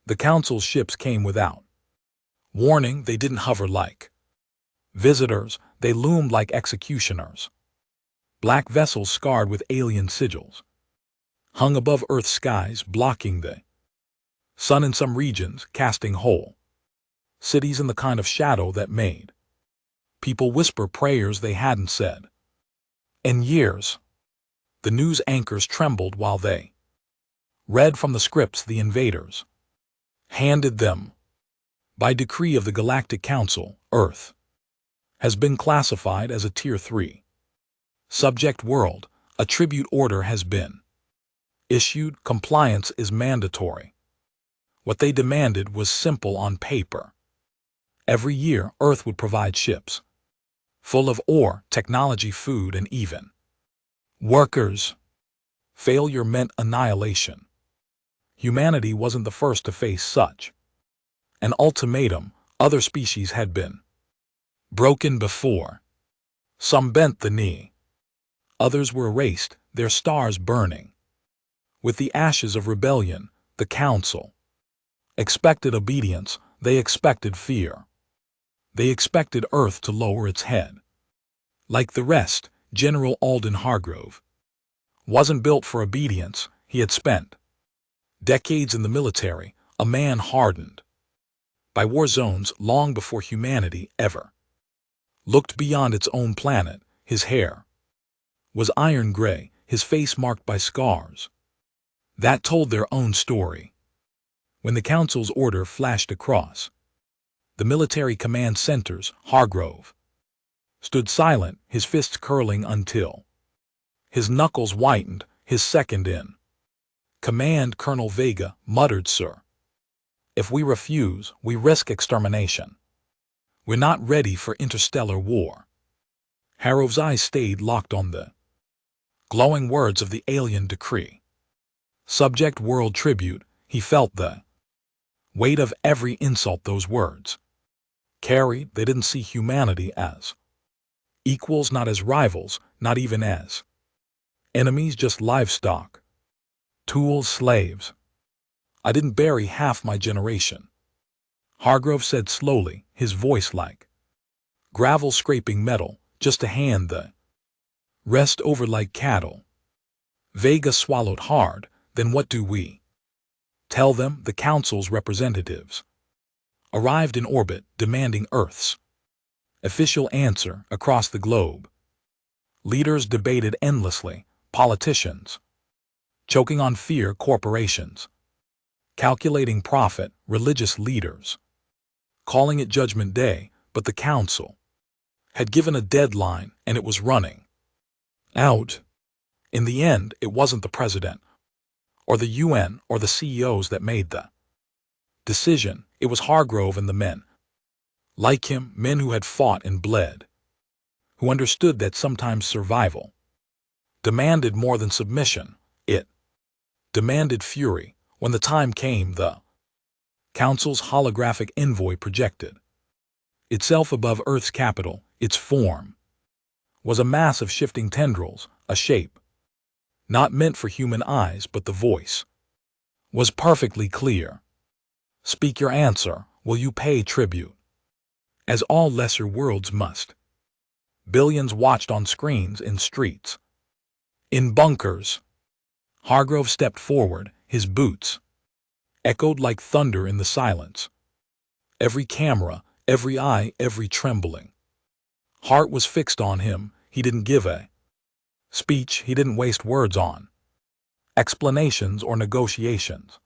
The Council's ships came without warning. They didn't hover like visitors, they loomed like executioners. Black vessels scarred with alien sigils hung above Earth's skies, blocking the sun in some regions, casting whole cities in the kind of shadow that made people whisper prayers they hadn't said in years. The news anchors trembled while they read from the scripts the invaders handed them. By decree of the Galactic Council, Earth has been classified as a Tier 3 subject world. A tribute order has been issued. Compliance is mandatory. What they demanded was simple on paper. Every year, Earth would provide ships full of ore, technology, food, and even workers. Failure meant annihilation. Humanity wasn't the first to face such an ultimatum. Other species had been broken before. Some bent the knee. Others were erased, their stars burning with the ashes of rebellion. The Council expected obedience. They expected fear. They expected Earth to lower its head. Like the rest, General Alden Hargrove wasn't built for obedience. He had spent decades in the military, a man hardened by war zones long before humanity ever looked beyond its own planet. His hair was iron gray, his face marked by scars that told their own story. When the Council's order flashed across the military command centers, Hargrove stood silent, his fists curling until his knuckles whitened. His second in command, Colonel Vega, muttered, "Sir, if we refuse, we risk extermination. We're not ready for interstellar war." Hargrove's eyes stayed locked on the glowing words of the alien decree. Subject world tribute. He felt the weight of every insult those words carried. They didn't see humanity as equals, not as rivals, not even as enemies, just livestock, tools, slaves. "I didn't bury half my generation," Hargrove said slowly, his voice like gravel scraping metal, "just to hand the rest over like cattle." Vega swallowed hard. "Then what do we tell them?" The Council's representatives arrived in orbit, demanding Earth's official answer across the globe. Leaders debated endlessly, politicians choking on fear, corporations calculating profit, religious leaders calling it Judgment Day. But the Council had given a deadline, and it was running out. In the end, it wasn't the President or the UN or the CEOs that made the decision. It was Hargrove and the men like him, men who had fought and bled, who understood that sometimes survival demanded more than submission. It demanded fury. When the time came, the Council's holographic envoy projected itself above Earth's capital. Its form was a mass of shifting tendrils, a shape not meant for human eyes, but the voice was perfectly clear. "Speak your answer. Will you pay tribute, as all lesser worlds must?" Billions watched on screens, in streets, in bunkers. Hargrove stepped forward, his boots echoed like thunder in the silence. Every camera, every eye, every trembling heart was fixed on him. He didn't give a speech. He didn't waste words on explanations or negotiations.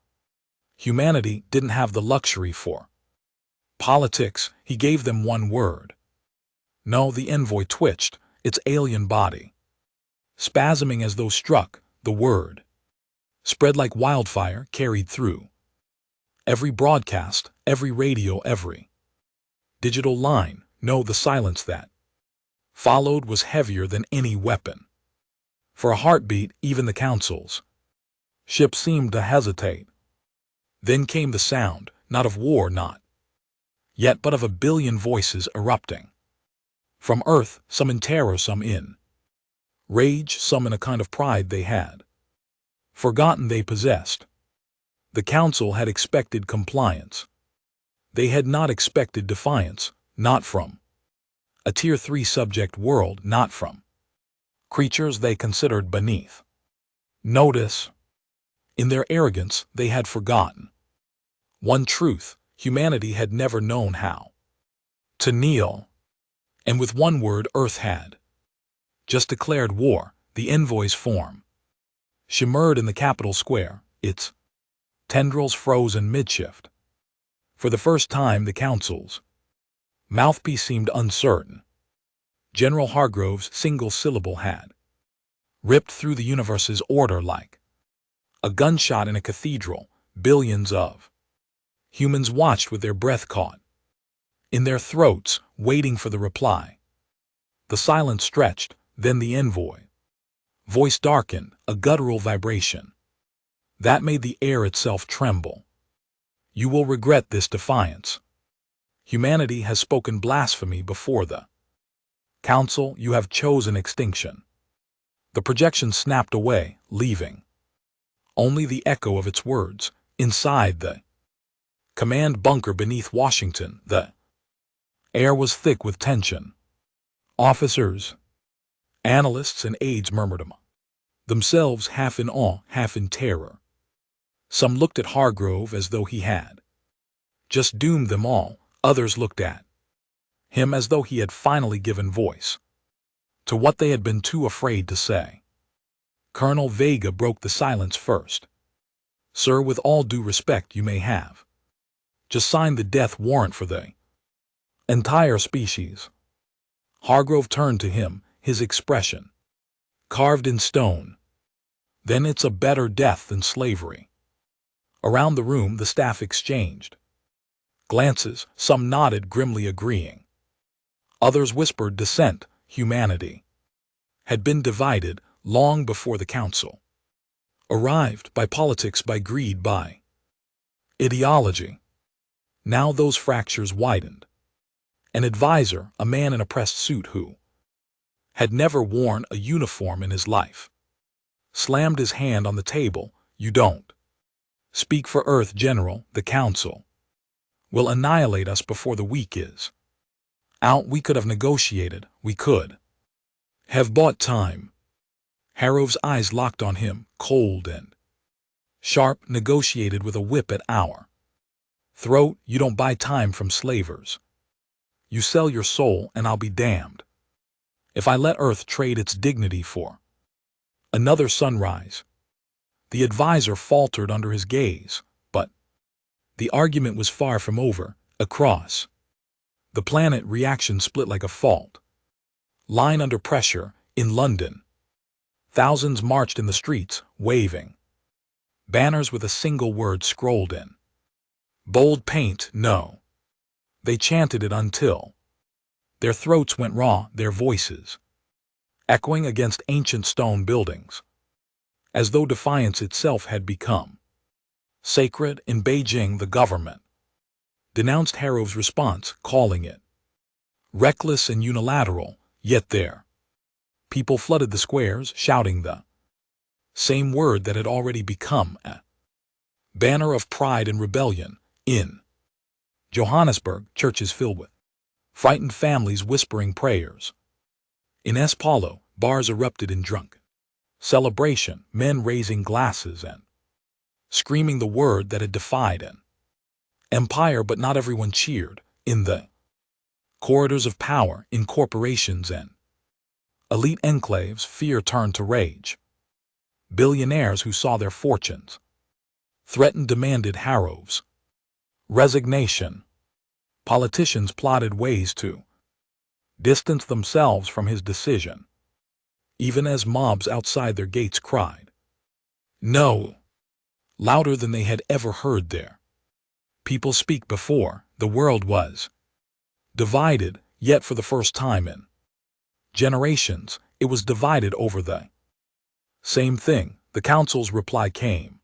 Humanity didn't have the luxury for politics. He gave them one word. No. The envoy twitched, its alien body spasming as though struck. The word spread like wildfire, carried through every broadcast, every radio, every digital line. No. The silence that followed was heavier than any weapon. For a heartbeat, even the Council's ship seemed to hesitate. Then came the sound, not of war, not yet, but of a billion voices erupting from Earth, some in terror, some in rage, some in a kind of pride they had forgotten they possessed. The council had expected compliance. They had not expected defiance, not from a Tier 3 subject world, not from creatures they considered beneath. Notice, in their arrogance, they had forgotten one truth: humanity had never known how to kneel. And with one word, Earth had just declared war. The envoy's form shimmered in the Capitol Square, its tendrils frozen mid-shift. For the first time, the council's mouthpiece seemed uncertain. General Hargrove's single syllable had ripped through the universe's order like a gunshot in a cathedral. Billions of humans watched with their breath caught in their throats, waiting for the reply. The silence stretched, then the envoy voice darkened, a guttural vibration that made the air itself tremble. You will regret this defiance. Humanity has spoken blasphemy before the council. You have chosen extinction. The projection snapped away, leaving only the echo of its words. Inside the command bunker beneath Washington, the air was thick with tension. Officers, analysts, and aides murmured among themselves, half in awe, half in terror. Some looked at Hargrove as though he had just doomed them all. Others looked at him as though he had finally given voice to what they had been too afraid to say. Colonel Vega broke the silence first. Sir, with all due respect, you may have just signed the death warrant for the entire species. Hargrove turned to him, his expression carved in stone. Then it's a better death than slavery. Around the room, the staff exchanged glances. Some nodded, grimly agreeing. Others whispered dissent. Humanity had been divided long before the council arrived, by politics, by greed, by ideology. Now those fractures widened. An advisor, a man in a pressed suit who had never worn a uniform in his life, slammed his hand on the table. You don't speak for Earth, General. The council will annihilate us before the week is out. We could have negotiated. We could have bought time. Harrove's eyes locked on him, cold and sharp. Negotiated with a whip at our throat. You don't buy time from slavers. You sell your soul, and I'll be damned if I let Earth trade its dignity for another sunrise. The advisor faltered under his gaze, but the argument was far from over. Across the planet, reaction split like a fault line under pressure. In London, thousands marched in the streets, waving banners with a single word scrolled in bold paint: no. They chanted it until their throats went raw, their voices echoing against ancient stone buildings, as though defiance itself had become sacred. In Beijing, the government denounced Harrove's response, calling it reckless and unilateral. Yet there, people flooded the squares, shouting the same word that had already become a banner of pride and rebellion. In Johannesburg, churches filled with frightened families whispering prayers. In São Paulo, bars erupted in drunken celebration, men raising glasses and screaming the word that had defied an empire. But not everyone cheered. In the corridors of power, in corporations and elite enclaves, fear turned to rage. Billionaires who saw their fortunes threatened demanded Harrove's resignation. Politicians plotted ways to distance themselves from his decision, even as mobs outside their gates cried no, louder than they had ever heard their people speak before. The world was divided, yet for the first time in generations, it was divided over the same thing. The council's reply came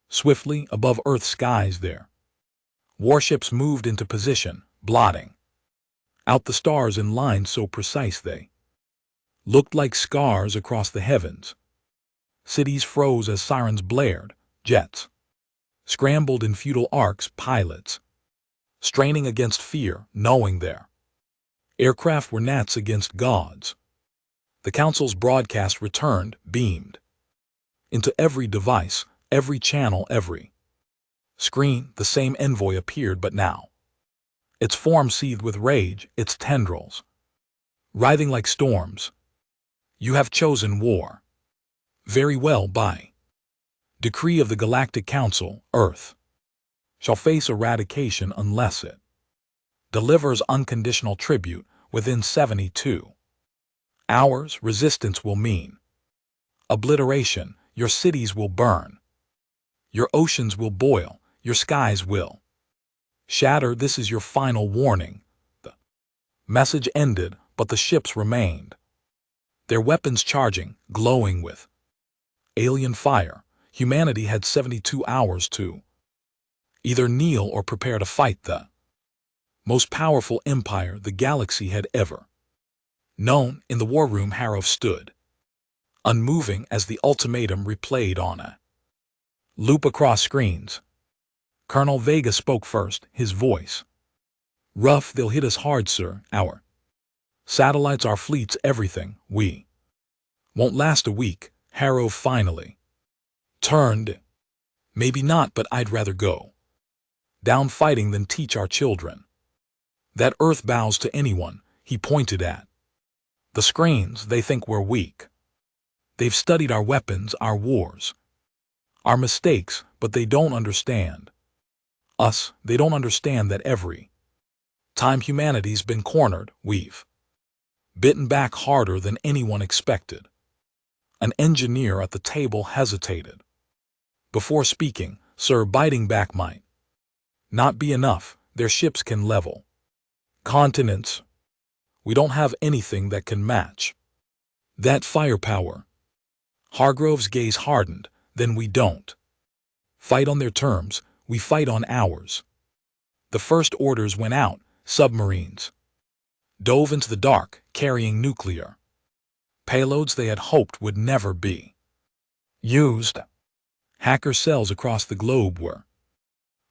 swiftly. Above Earth's skies, their warships moved into position, blotting out the stars in lines so precise they looked like scars across the heavens. Cities froze as sirens blared. Jets Scrambled in futile arcs, pilots, straining against fear, knowing their aircraft were gnats against gods. The council's broadcast returned, beamed into every device, every channel, every screen. The same envoy appeared, but now its form seethed with rage, its tendrils writhing like storms. You have chosen war. Very well, by decree of the Galactic Council, Earth shall face eradication unless it delivers unconditional tribute within 72 hours. Resistance will mean obliteration. Your cities will burn. Your oceans will boil. Your skies will shatter. This is your final warning. The message ended, but the ships remained, their weapons charging, glowing with alien fire. Humanity had 72 hours to either kneel or prepare to fight the most powerful empire the galaxy had ever known. In the war room, Harrow stood, unmoving as the ultimatum replayed on a loop across screens. Colonel Vega spoke first, his voice rough. They'll hit us hard, sir. Our satellites, our fleets, everything. We won't last a week. Harrow finally turned. Maybe not, but I'd rather go down fighting than teach our children that Earth bows to anyone. He pointed at the screens. They think we're weak. They've studied our weapons, our wars, our mistakes, but they don't understand us. They don't understand that every time humanity's been cornered, we've bitten back harder than anyone expected. An engineer at the table hesitated before speaking. Sir, biting back might not be enough. Their ships can level continents. We don't have anything that can match that firepower. Hargrove's gaze hardened. Then we don't fight on their terms, we fight on ours. The first orders went out. Submarines dove into the dark, carrying nuclear payloads they had hoped would never be used. Hacker cells across the globe were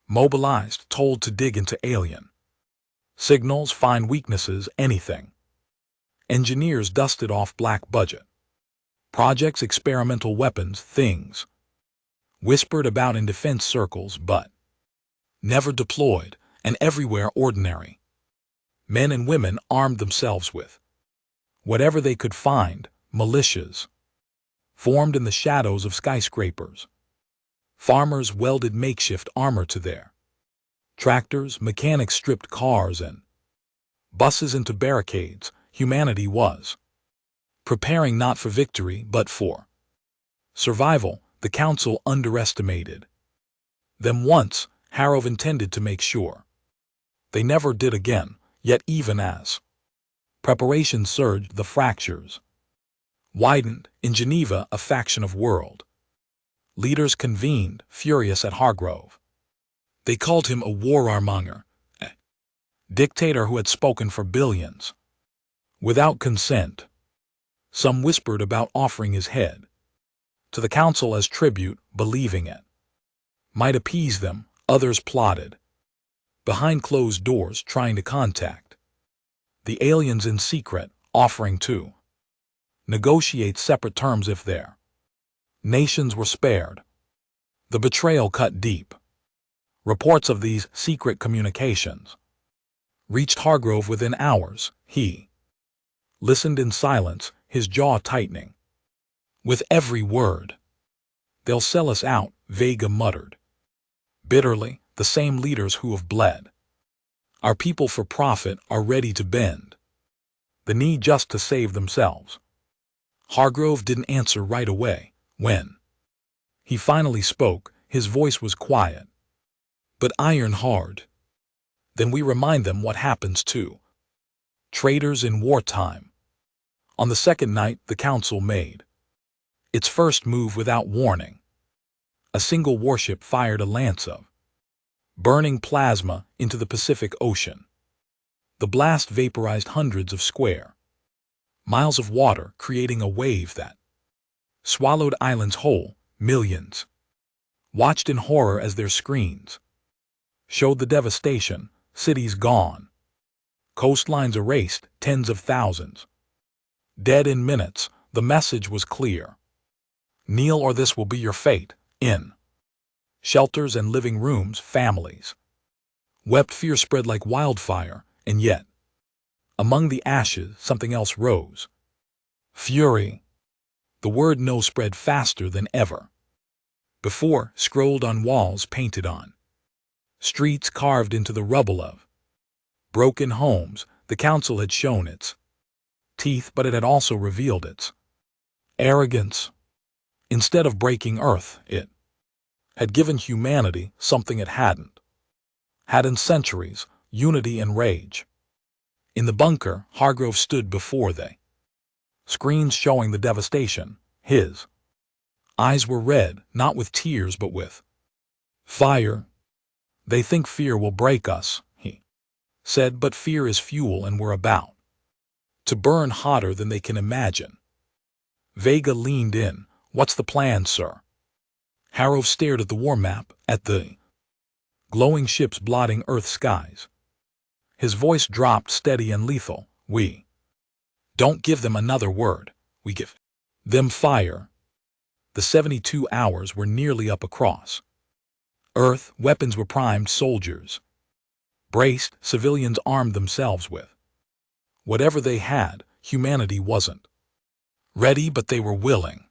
mobilized, told to dig into alien signals, find weaknesses, anything. Engineers dusted off black budget projects, experimental weapons, things whispered about in defense circles but never deployed. And everywhere, ordinary men and women armed themselves with whatever they could find. Militias formed in the shadows of skyscrapers. Farmers welded makeshift armor to their tractors. Mechanics stripped cars and buses into barricades. Humanity was preparing not for victory but for survival. The Council underestimated them once. Harrow intended to make sure they never did again. Yet even as preparation surged, the fractures widened. In Geneva, a faction of world leaders convened, furious at Hargrove. They called him a warmonger, a dictator who had spoken for billions without consent. Some whispered about offering his head to the Council as tribute, believing it might appease them. Others plotted behind closed doors, trying to contact the aliens in secret, offering to negotiate separate terms if their nations were spared. The betrayal cut deep. Reports of these secret communications reached Hargrove within hours. He listened in silence, his jaw tightening with every word. They'll sell us out, Vega muttered bitterly. The same leaders who have bled our people for profit are ready to bend the knee just to save themselves. Hargrove didn't answer right away. When he finally spoke, his voice was quiet but iron hard. Then we remind them what happens to traitors in wartime. On the second night, the Council made its first move without warning. A single warship fired a lance of burning plasma into the Pacific Ocean. The blast vaporized hundreds of square miles of water, creating a wave that swallowed islands whole. Millions watched in horror as their screens showed the devastation, cities gone, coastlines erased, tens of thousands dead in minutes. The message was clear. Kneel or this will be your fate. In shelters and living rooms, families wept. Fear spread like wildfire, and yet, among the ashes, something else rose. Fury. The word no spread faster than ever before, scrolled on walls, painted on streets, carved into the rubble of broken homes. The council had shown its teeth, but it had also revealed its arrogance. Instead of breaking Earth, it had given humanity something it hadn't had in centuries: unity and rage. In the bunker, Hargrove stood before the screens showing the devastation. His eyes were red, not with tears but with fire. They think fear will break us, he said, but fear is fuel and we're about to burn hotter than they can imagine. Vega leaned in. What's the plan, sir? Hargrove stared at the war map, at the glowing ships blotting Earth's skies. His voice dropped, steady and lethal. We don't give them another word. We give them fire. The 72 hours were nearly up. Across Earth, weapons were primed, soldiers braced, civilians armed themselves with whatever they had. Humanity wasn't ready, but they were willing.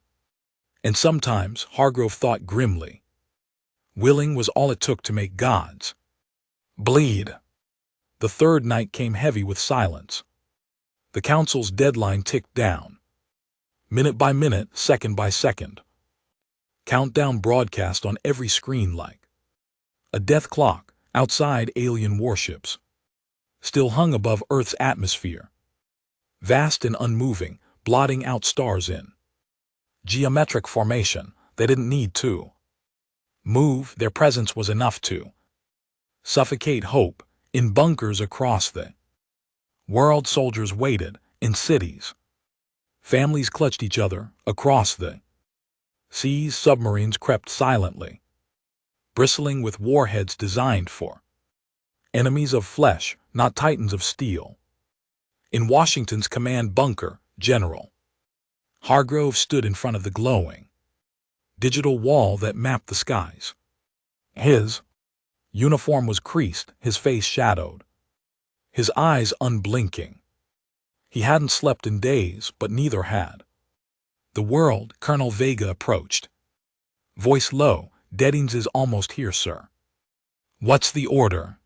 And sometimes, Hargrove thought grimly, willing was all it took to make gods bleed. The third night came heavy with silence. The council's deadline ticked down. Minute by minute, second by second. Countdown broadcast on every screen like a death clock. Outside, alien warships still hung above Earth's atmosphere, vast and unmoving, blotting out stars in geometric formation. They didn't need to move. Their presence was enough to suffocate hope. In bunkers across the world, soldiers waited. In cities, families clutched each other. Across the seas, submarines crept silently, bristling with warheads designed for enemies of flesh, not titans of steel. In Washington's command bunker, General Hargrove stood in front of the glowing digital wall that mapped the skies. His uniform was creased, his face shadowed, his eyes unblinking. He hadn't slept in days, but neither had the world. Colonel Vega approached, voice low. Deadings is almost here, sir. What's the order?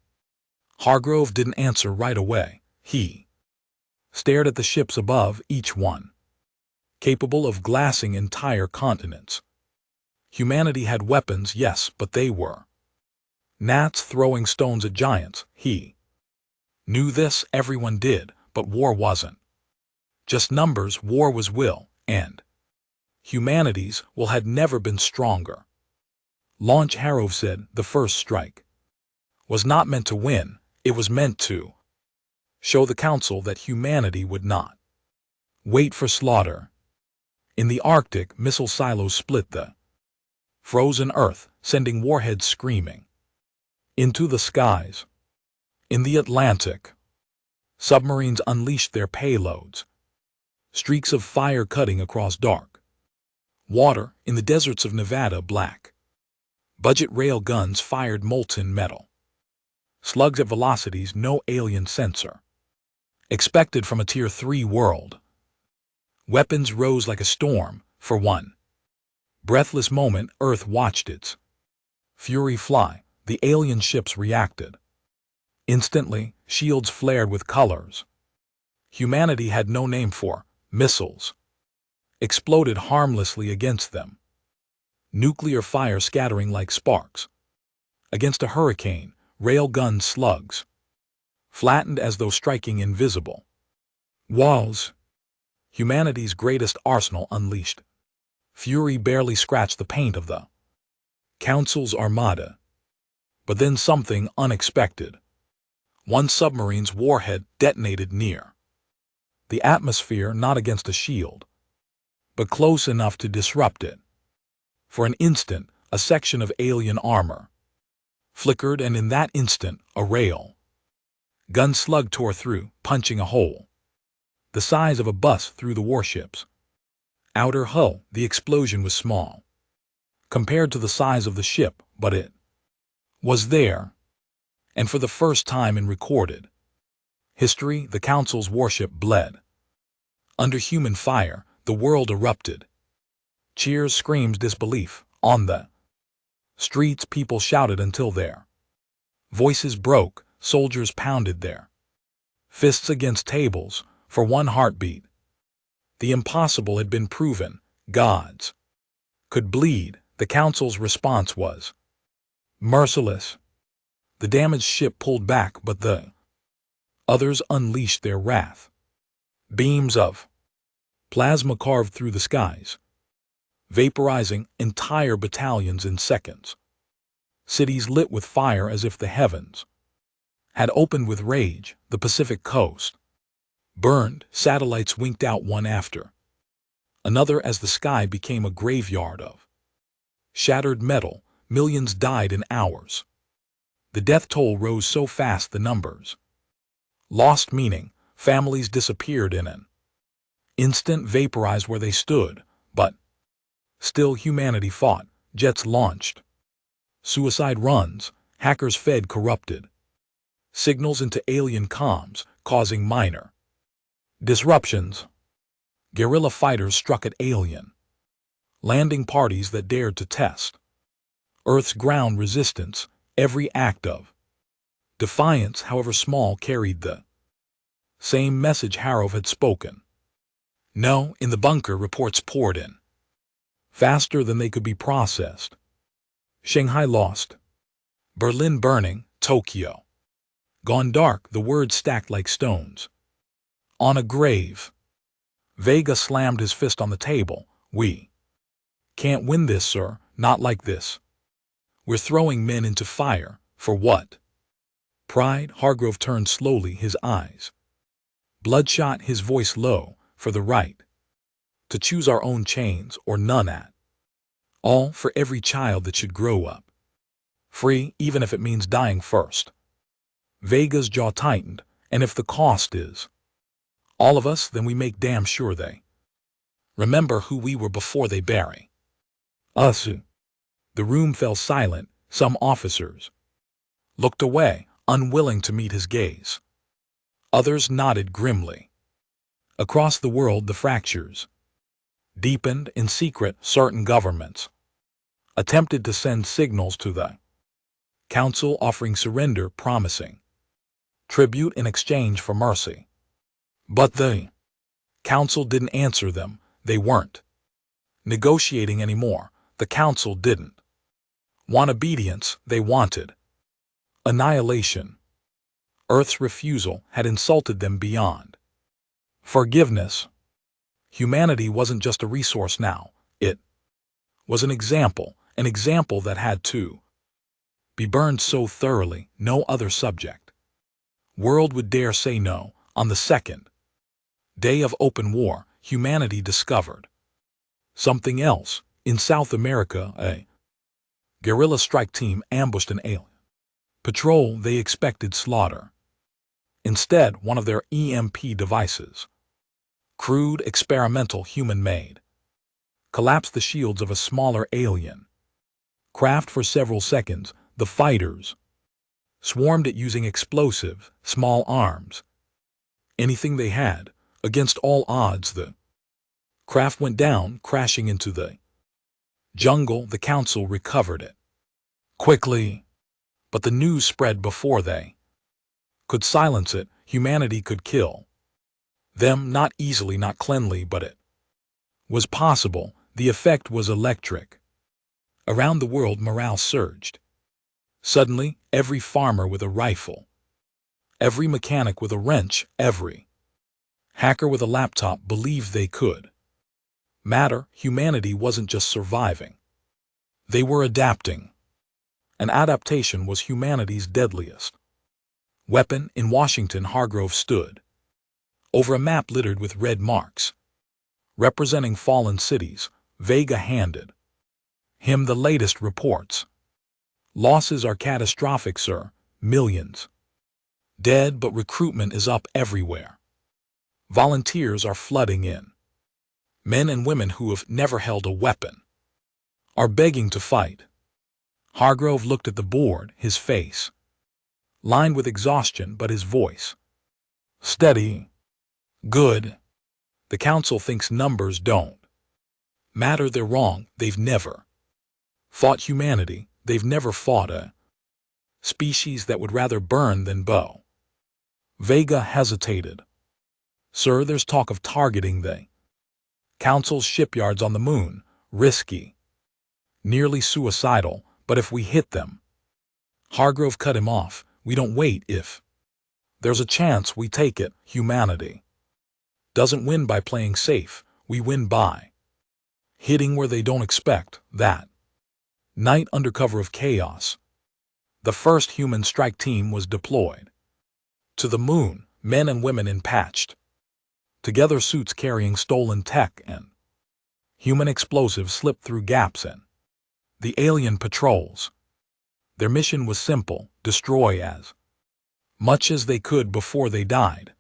Hargrove didn't answer right away. He stared at the ships above, each one capable of glassing entire continents. Humanity had weapons, yes, but they were gnats throwing stones at giants. He knew this, everyone did, but war wasn't just numbers. War was will, and humanity's will had never been stronger. Launch, Hargrove said. The first strike was not meant to win, it was meant to show the council that humanity would not wait for slaughter. In the Arctic, missile silos split the frozen Earth, sending warheads screaming into the skies. In the Atlantic, submarines unleashed their payloads, streaks of fire cutting across dark water. In the deserts of Nevada, black budget rail guns fired molten metal slugs at velocities no alien sensor expected from a Tier 3 world. Weapons rose like a storm. For one breathless moment, Earth watched its fury fly. The alien ships reacted instantly. Shields flared with colors humanity had no name for. Missiles exploded harmlessly against them, nuclear fire scattering like sparks against a hurricane. Railgun slugs flattened as though striking invisible walls. Humanity's greatest arsenal unleashed. Fury barely scratched the paint of the Council's armada. But then something unexpected. One submarine's warhead detonated near the atmosphere, not against a shield, but close enough to disrupt it. For an instant, A section of alien armor flickered, and in that instant, a rail gun slug tore through, punching a hole the size of a bus through the warship's outer hull. The explosion was small compared to the size of the ship, but it was there. And for the first time in recorded history, the Council's warship bled. Under human fire, the world erupted. Cheers, screams, disbelief. On the streets, people shouted until their voices broke. Soldiers pounded their fists against tables for one heartbeat. The impossible had been proven. Gods could bleed. The Council's response was merciless. The damaged ship pulled back, but the others unleashed their wrath. Beams of plasma carved through the skies, vaporizing entire battalions in seconds. Cities lit with fire as if the heavens had opened with rage. The Pacific coast burned. Satellites winked out one after another as the sky became a graveyard of shattered metal. Millions died in hours. The death toll rose so fast the numbers lost meaning. Families disappeared in an instant, vaporized where they stood. But still humanity fought. Jets launched suicide runs. Hackers fed corrupted signals into alien comms, causing minor disruptions. Guerrilla fighters struck at alien landing parties that dared to test Earth's ground resistance. Every act of defiance, however small, carried the same message Harov had spoken. No, in the bunker, reports poured in faster than they could be processed. Shanghai lost. Berlin burning. Tokyo gone dark. The words stacked like stones on a grave. Vega slammed his fist on the table. We can't win this, sir. Not like this. We're throwing men into fire. For what? Pride? Hargrove turned slowly, his eyes bloodshot, his voice low. For the right to choose our own chains, or none at all. For every child that should grow up free, even if it means dying first. Vega's jaw tightened. And if the cost is all of us, then we make damn sure they remember who we were before they bury us. The room fell silent. Some officers looked away, unwilling to meet his gaze. Others nodded grimly. Across the world, the fractures deepened. In secret, certain governments attempted to send signals to the Council, offering surrender, promising tribute in exchange for mercy. But the Council didn't answer them. They weren't negotiating anymore. The Council didn't want obedience. They wanted annihilation. Earth's refusal had insulted them beyond forgiveness. Humanity wasn't just a resource now. It was an example that had to be burned so thoroughly no other subject world would dare say no. On the second day of open war, humanity discovered something else. In South America, a guerrilla strike team ambushed an alien patrol. They expected slaughter. Instead, one of their EMP devices, crude, experimental, human-made, collapsed the shields of a smaller alien craft. For several seconds, the fighters swarmed it, using explosive, small arms, anything they had. Against all odds, the craft went down, crashing into the jungle. The Council recovered it quickly, but the news spread before they could silence it. Humanity could kill them, not easily, not cleanly, but it was possible. The effect was electric. Around the world, morale surged. Suddenly, every farmer with a rifle, every mechanic with a wrench, every hacker with a laptop believed they could matter. Humanity wasn't just surviving. They were adapting. And adaptation was humanity's deadliest weapon. In Washington, Hargrove stood over a map littered with red marks representing fallen cities. Vega handed Him the latest reports. Losses are catastrophic, sir. Millions. Dead, but recruitment is up everywhere. Volunteers are flooding in. Men and women who have never held a weapon are begging to fight. Hargrove looked at the board, his face lined with exhaustion, but his voice steady. Good. The council thinks numbers don't matter. They're wrong. They've never fought humanity. They've never fought a species that would rather burn than bow. Vega hesitated. Sir, there's talk of targeting the council's shipyards on the moon. Risky. Nearly suicidal, but if we hit them. Hargrove cut him off. We don't wait. If there's a chance, we take it. Humanity doesn't win by playing safe. We win by hitting where they don't expect. That night, under cover of chaos, the first human strike team was deployed to the moon, men and women in patched together suits carrying stolen tech and human explosives slipped through gaps in the alien patrols. Their mission was simple: destroy as much as they could before they died.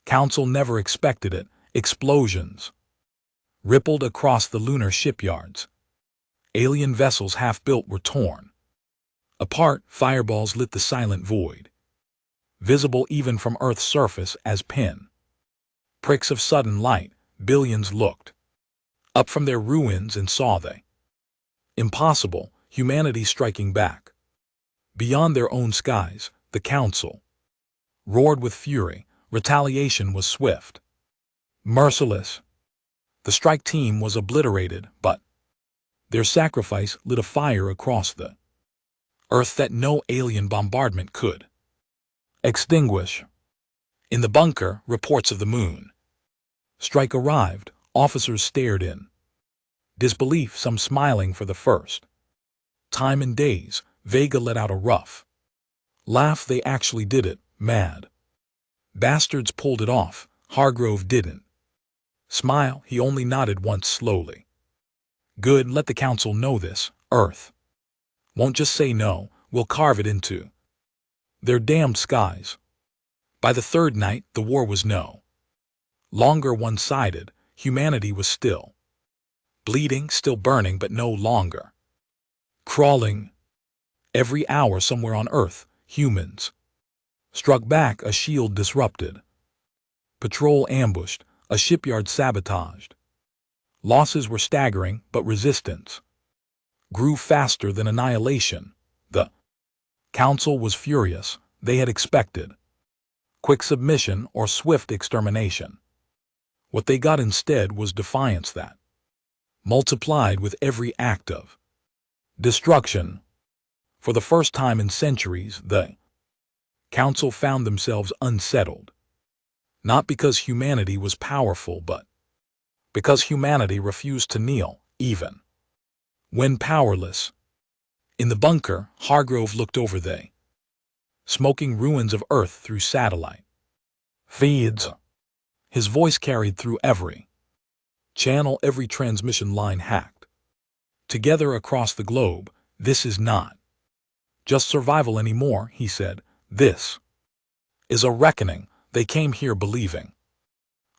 Council never expected it. Explosions rippled across the lunar shipyards. Alien vessels half-built were torn apart. Fireballs lit the silent void, visible even from Earth's surface as pin pricks of sudden light. Billions looked up from their ruins and saw the impossible, humanity striking back. Beyond their own skies, the council roared with fury. Retaliation was swift, merciless. The strike team was obliterated, but their sacrifice lit a fire across the Earth that no alien bombardment could extinguish. In the bunker, reports of the moon strike arrived. Officers stared in disbelief, some smiling for the first time in days. Vega let out a rough laugh. They actually did it. Mad bastards pulled it off. Hargrove didn't smile. He only nodded once slowly. Good, let the council know this. Earth won't just say no. We'll carve it into their damned skies. By the third night, the war was no longer one-sided. Humanity was still bleeding, still burning, but no longer crawling. Every hour somewhere on Earth, humans struck back. A shield disrupted, patrol ambushed, a shipyard sabotaged. Losses were staggering, but resistance grew faster than annihilation. The council was furious. They had expected quick submission or swift extermination. What they got instead was defiance that multiplied with every act of destruction. For the first time in centuries, the council found themselves unsettled. Not because humanity was powerful, but because humanity refused to kneel, even when powerless. In the bunker, Hargrove looked over the smoking ruins of Earth through satellite feeds. His voice carried through every channel, every transmission line hacked together across the globe. This is not just survival anymore, he said. This is a reckoning. They came here believing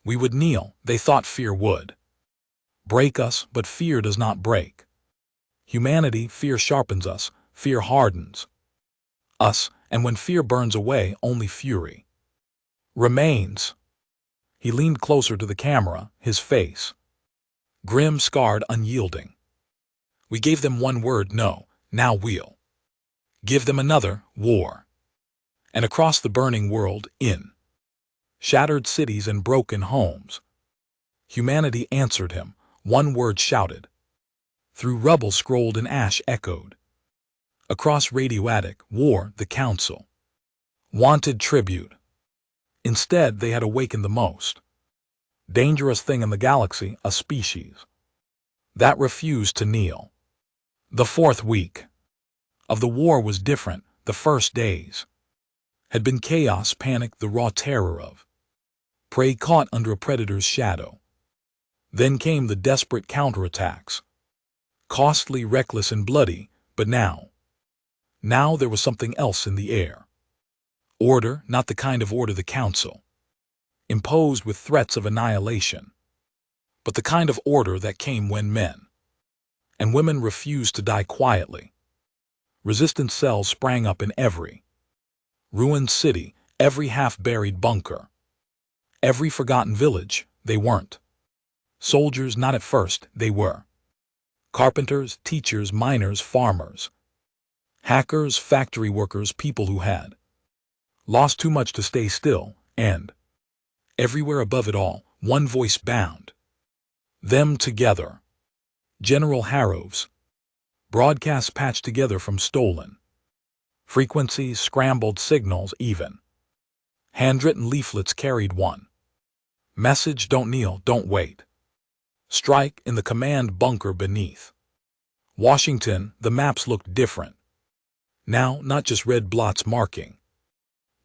we would kneel. They thought fear would break us, but fear does not break humanity. Fear sharpens us. Fear hardens us. And when fear burns away, only fury remains. He leaned closer to the camera, his face grim, scarred, unyielding. We gave them one word, no. Now we'll give them another, war. And across the burning world, in shattered cities and broken homes, humanity answered him. One word shouted. Through rubble scrolled and ash echoed. Across radioattic war, the council wanted tribute. Instead, they had awakened the most dangerous thing in the galaxy, a species that refused to kneel. The fourth week of the war was different. The first days had been chaos, panic, the raw terror of prey caught under a predator's shadow. Then came the desperate counterattacks, Costly, reckless, and bloody, but now there was something else in the air. Order, not the kind of order the council imposed with threats of annihilation, but the kind of order that came when men and women refused to die quietly. Resistance cells sprang up in every ruined city, every half-buried bunker, every forgotten village. They weren't soldiers, not at first. They were carpenters, teachers, miners, farmers, hackers, factory workers, people who had lost too much to stay still, and everywhere above it all, one voice bound them together. General Harrow's broadcasts patched together from stolen frequencies, scrambled signals, even handwritten leaflets carried one message: don't kneel, don't wait. Strike. In the command bunker beneath Washington, the maps looked different. Now, not just red blots marking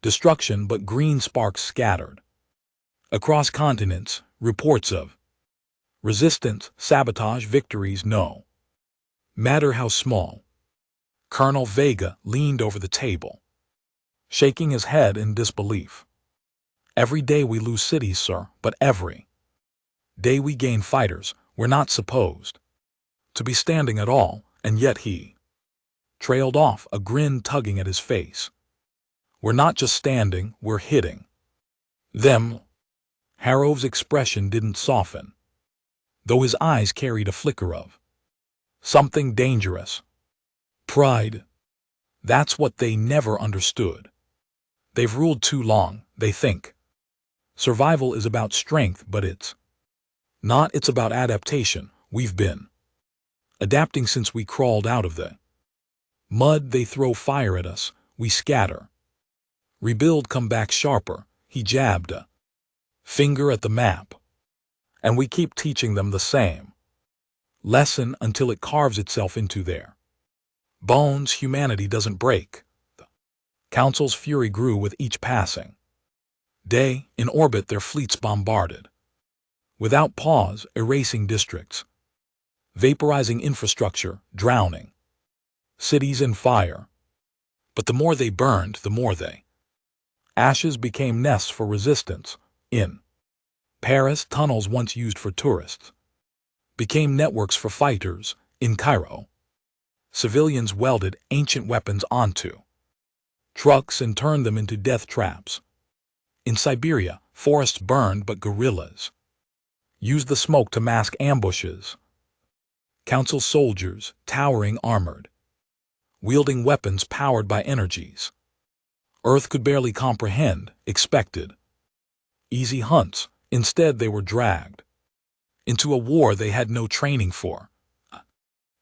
destruction, but green sparks scattered across continents, reports of resistance, sabotage, victories, no matter how small. Colonel Vega leaned over the table, shaking his head in disbelief. Every day we lose cities, sir, but every day we gain fighters. We're not supposed to be standing at all, and yet he trailed off, a grin tugging at his face. We're not just standing, we're hitting them. Harrow's expression didn't soften, though his eyes carried a flicker of something dangerous. Pride. That's what they never understood. They've ruled too long. They think survival is about strength, but it's not. It's about adaptation. We've been adapting since we crawled out of the mud. They throw fire at us. We scatter. Rebuild, come back sharper. He jabbed a finger at the map. And we keep teaching them the same lesson until it carves itself into their bones. Humanity doesn't break. The Council's fury grew with each passing day. In orbit, their fleets bombarded without pause, erasing districts, vaporizing infrastructure, drowning cities in fire. But the more they burned, the more they ashes became nests for resistance. In Paris, tunnels once used for tourists became networks for fighters. In Cairo, civilians welded ancient weapons onto trucks and turned them into death traps. In Siberia, forests burned, but guerrillas used the smoke to mask ambushes. Council soldiers, towering, armored, wielding weapons powered by energies Earth could barely comprehend, expected easy hunts. Instead, they were dragged into a war they had no training for. A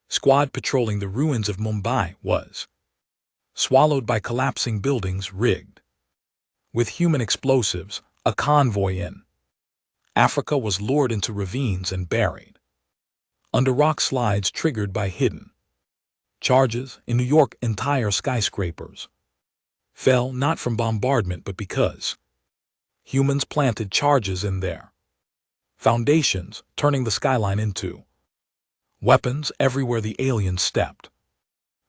squad patrolling the ruins of Mumbai was swallowed by collapsing buildings rigged with human explosives. A convoy in Africa was lured into ravines and buried under rock slides triggered by hidden charges. In New York, entire skyscrapers fell not from bombardment but because humans planted charges in their foundations, turning the skyline into weapons. Everywhere the aliens stepped,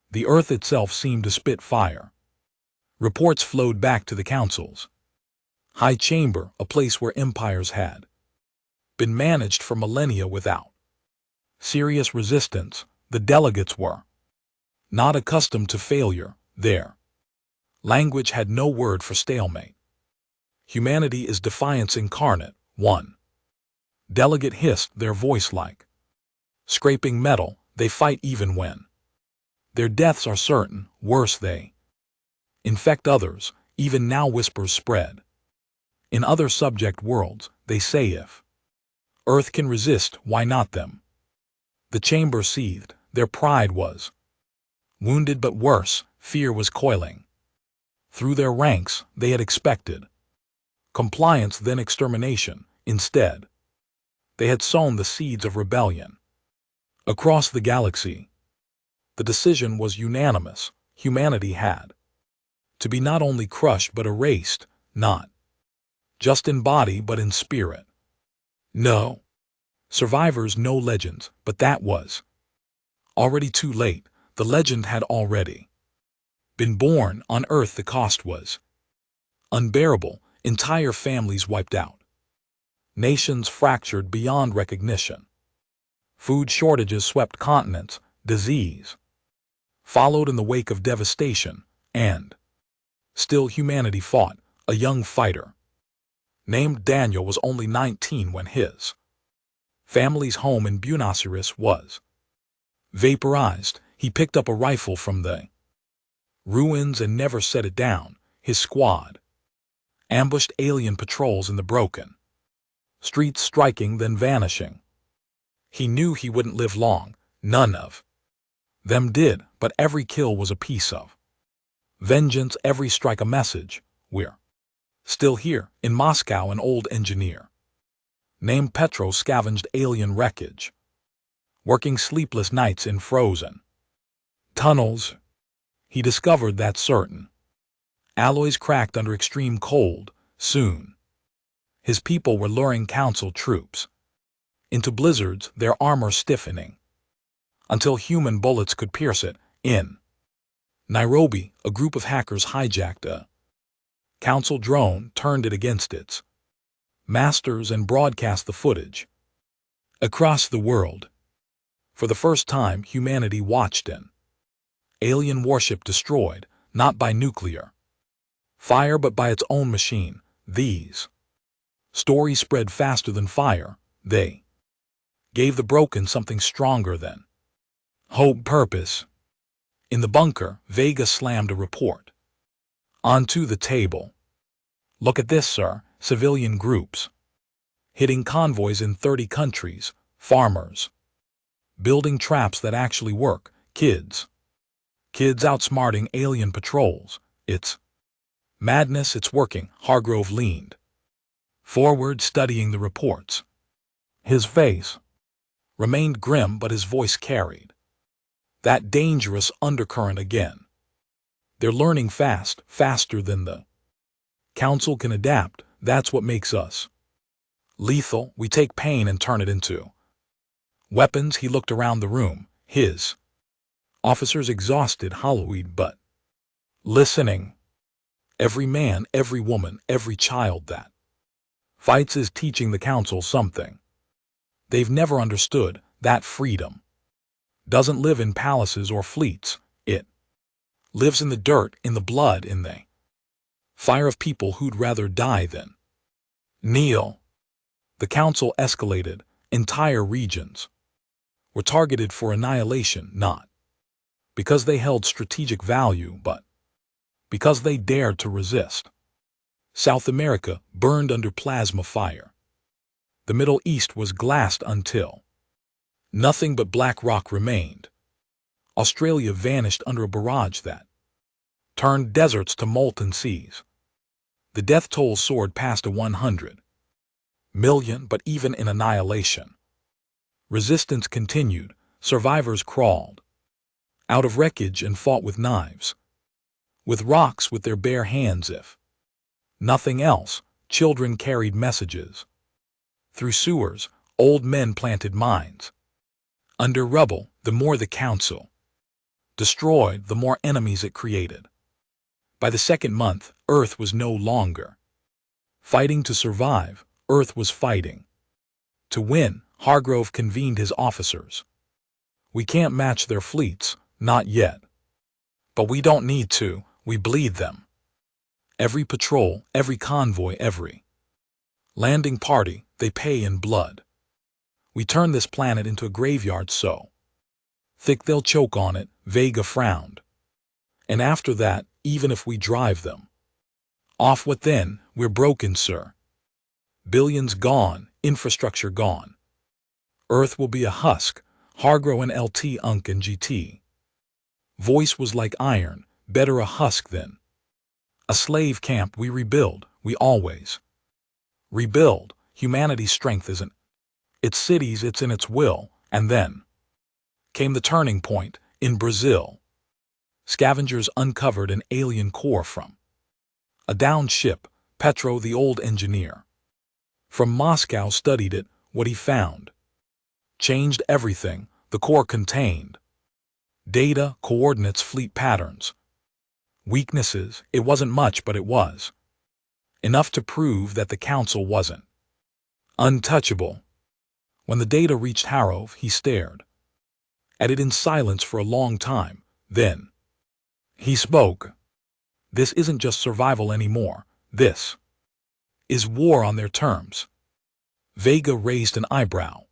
the earth itself seemed to spit fire. Reports flowed back to the Council's high chamber, a place where empires had been managed for millennia without serious resistance. The delegates were not accustomed to failure. Their language had no word for stalemate. Humanity is defiance incarnate. One delegate hissed, their voice like scraping metal. They fight even when their deaths are certain. Worse, they infect others. Even now whispers spread in other subject worlds. They say if Earth can resist, why not them? The chamber seethed. Their pride was wounded, but worse, fear was coiling through their ranks. They had expected compliance, then extermination. Instead, they had sown the seeds of rebellion across the galaxy. The decision was unanimous. Humanity had to be not only crushed but erased, not just in body but in spirit. No survivors, no legends, but that was Already too late, the legend had already been born. On Earth the cost was unbearable, entire families wiped out, nations fractured beyond recognition. Food shortages swept continents, disease followed in the wake of devastation, and still humanity fought. A young fighter named Daniel was only 19 when his family's home in Buenos Aires was vaporized. He picked up a rifle from the ruins and never set it down. His squad ambushed alien patrols in the broken streets, striking then vanishing. He knew he wouldn't live long. None of them did, but every kill was a piece of vengeance, every strike a message. We're still here. In Moscow, an old engineer named Petro scavenged alien wreckage, working sleepless nights in frozen tunnels. He discovered that certain alloys cracked under extreme cold. Soon, his people were luring Council troops into blizzards, their armor stiffening until human bullets could pierce it. In Nairobi, a group of hackers hijacked a Council drone, turned it against its masters, and broadcast the footage across the world. For the first time, humanity watched an alien warship destroyed, not by nuclear fire but by its own machine. These stories spread faster than fire. They gave the broken something stronger than hope, purpose. In the bunker, Vega slammed a report onto the table. "Look at this, sir. Civilian groups hitting convoys in 30 countries, farmers building traps that actually work, kids outsmarting alien patrols. It's madness, it's working." Hargrove leaned forward, studying the reports. His face remained grim, but his voice carried that dangerous undercurrent again. "They're learning fast, faster than the Council can adapt. That's what makes us lethal. We take pain and turn it into weapons." He looked around the room, his officers exhausted, hollow-eyed, but listening. Every man, every woman, every child that fights is teaching the Council something they've never understood, that freedom doesn't live in palaces or fleets. It lives in the dirt, in the blood, in the fire of people who'd rather die than kneel. The Council escalated. Entire regions were targeted for annihilation, not because they held strategic value, but because they dared to resist. South America burned under plasma fire. The Middle East was glassed until nothing but black rock remained. Australia vanished under a barrage that turned deserts to molten seas. The death toll soared past 100 million, but even in annihilation, resistance continued. Survivors crawled out of wreckage and fought with knives, with rocks, with their bare hands, if nothing else. Children carried messages through sewers. Old men planted mines under rubble. The more the Council destroyed, the more enemies it created. By the second month, Earth was no longer fighting to survive. Earth was fighting to win. Hargrove convened his officers. "We can't match their fleets, not yet. But we don't need to. We bleed them. Every patrol, every convoy, every landing party, they pay in blood. We turn this planet into a graveyard so thick they'll choke on it." Vega frowned. "And after that, even if we drive them off, what then? We're broken, sir. Billions gone, infrastructure gone. Earth will be a husk." Hargrove and LT Unk and GT voice was like iron. "Better a husk than a slave camp. We rebuild. We always rebuild. Humanity's strength isn't its cities, it's in its will." And then came the turning point. In Brazil, scavengers uncovered an alien core from a downed ship. Petro, the old engineer from Moscow, studied it. What he found changed everything. The core contained Data, coordinates, fleet patterns. Weaknesses, it wasn't much, but it was enough to prove that the Council wasn't untouchable. When the data reached Harrov, he stared at it in silence for a long time. Then he spoke. This isn't just survival anymore. This is war on their terms. Vega raised an eyebrow.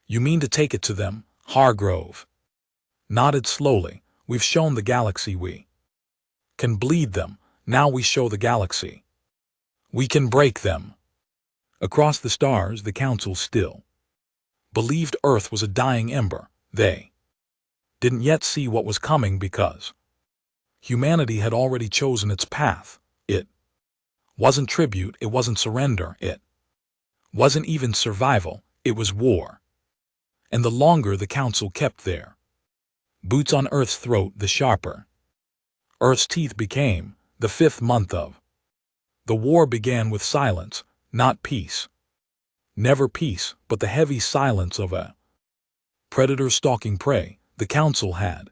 You mean to take it to them? Hargrove nodded slowly. We've shown the galaxy we can bleed them. Now we show the galaxy we can break them. Across the stars, the Council still believed Earth was a dying ember. They didn't yet see what was coming because humanity had already chosen its path. It wasn't tribute, it wasn't surrender, it wasn't even survival, it was war. And the longer the Council kept their boots on Earth's throat, the sharper Earth's teeth became. The 5th month of the war began with silence, not peace. Never peace, but the heavy silence of a predator stalking prey. The Council had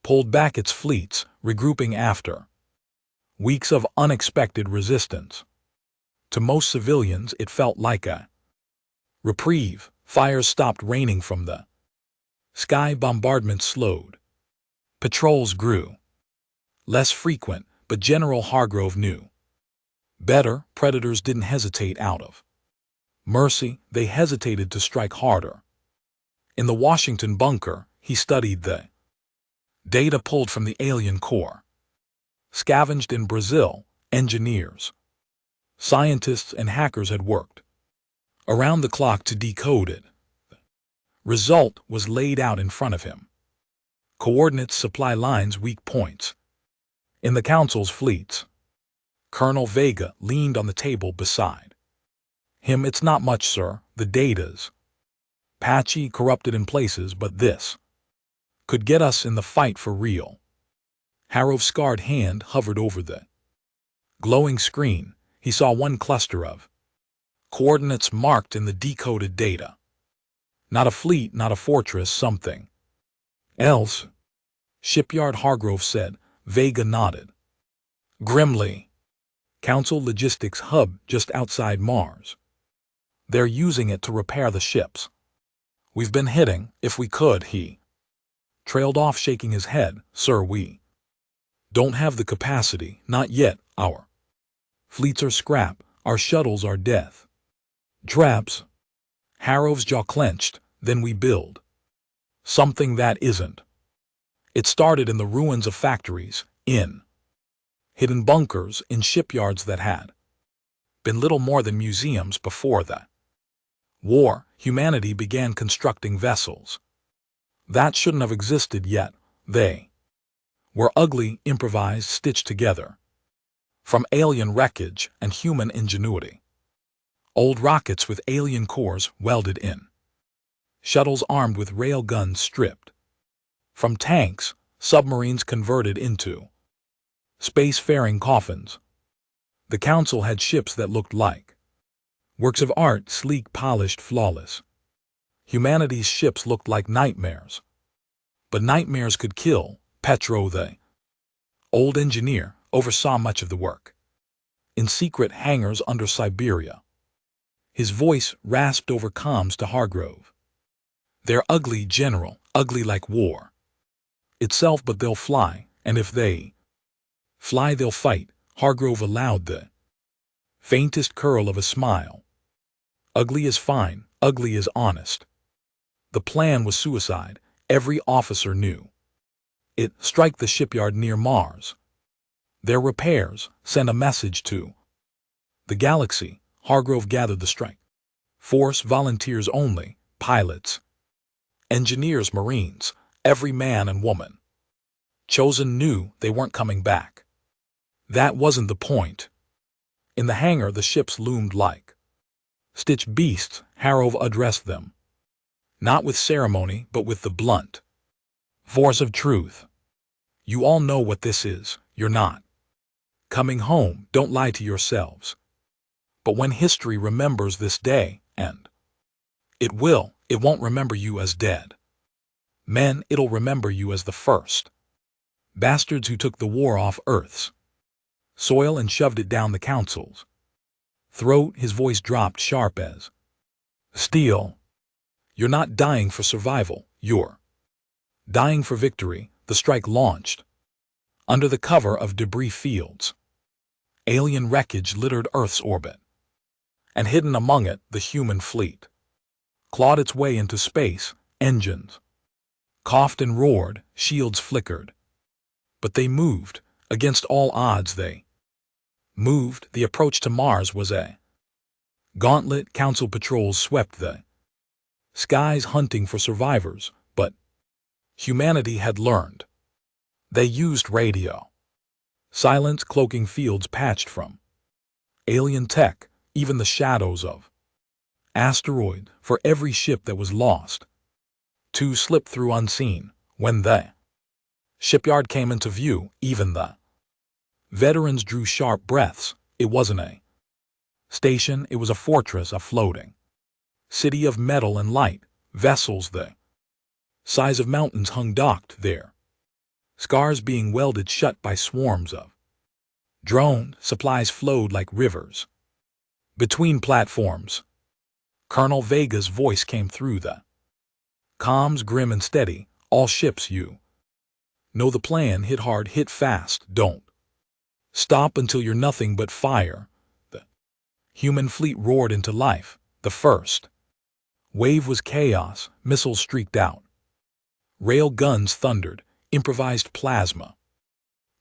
pulled back its fleets, regrouping after weeks of unexpected resistance. To most civilians, it felt like a reprieve. Fires stopped raining from the sky, bombardments slowed. Patrols grew less frequent, but General Hargrove knew better. Predators didn't hesitate out of mercy, they hesitated to strike harder. In the Washington bunker, he studied the data pulled from the alien core. Scavenged in Brazil, engineers, scientists, and hackers had worked around the clock to decode it. The result was laid out in front of him. Coordinates, supply lines, weak points. In the Council's fleets, Colonel Vega leaned on the table beside him. It's not much, sir. The data's patchy, corrupted in places, but this could get us in the fight for real. Harrov's scarred hand hovered over the glowing screen. He saw one cluster of coordinates marked in the decoded data. Not a fleet, not a fortress, something else. Shipyard, Hargrove said. Vega nodded grimly. Council logistics hub just outside Mars. They're using it to repair the ships. We've been hitting, if we could. He trailed off, shaking his head. Sir, we don't have the capacity, not yet. Our fleets are scrap, our shuttles are death traps. Harrov's jaw clenched. Then we build something that isn't. It started in the ruins of factories, in hidden bunkers, in shipyards that had been little more than museums before the war. Humanity began constructing vessels that shouldn't have existed yet. They were ugly, improvised, stitched together from alien wreckage and human ingenuity. Old rockets with alien cores welded in. Shuttles armed with rail guns stripped from tanks, submarines converted into spacefaring coffins. The Council had ships that looked like works of art, sleek, polished, flawless. Humanity's ships looked like nightmares. But nightmares could kill. Petro, the old engineer, oversaw much of the work. In secret hangars under Siberia. His voice rasped over comms to Hargrove. They're ugly, General, ugly like war itself, but they'll fly, and if they fly, they'll fight. Hargrove allowed the faintest curl of a smile. Ugly is fine, ugly is honest. The plan was suicide. Every officer knew it. Strike the shipyard near Mars. Their repairs, send a message to the galaxy. Hargrove gathered the strike force, volunteers only, pilots, engineers, Marines, every man and woman chosen knew they weren't coming back. That wasn't the point. In the hangar, the ships loomed like stitched beasts. Harrov addressed them, not with ceremony, but with the blunt force of truth. You all know what this is. You're not coming home. Don't lie to yourselves. But when history remembers this day, and it will, it won't remember you as dead Men, it'll remember you as the first. Bastards who took the war off Earth's soil and shoved it down the Council's throat. His voice dropped sharp as steel. You're not dying for survival, you're dying for victory. The strike launched under the cover of debris fields. Alien wreckage littered Earth's orbit, and hidden among it, the human fleet clawed its way into space. Engines coughed and roared, shields flickered. But they moved. Against all odds they moved. The approach to Mars was a gauntlet. Council patrols swept the skies hunting for survivors, but humanity had learned. They used radio silence, cloaking fields patched from alien tech, even the shadows of asteroid. For every ship that was lost, two slipped through unseen. When the shipyard came into view, even the veterans drew sharp breaths. It wasn't a station, it was a fortress, a floating city of metal and light. Vessels the size of mountains hung docked there, scars being welded shut by swarms of drones. Supplies flowed like rivers between platforms. Colonel Vega's voice came through the comms, grim and steady. All ships, you know the plan. Hit hard, hit fast. Don't stop until you're nothing but fire. The human fleet roared into life. The first wave was chaos. Missiles streaked out. Rail guns thundered. Improvised plasma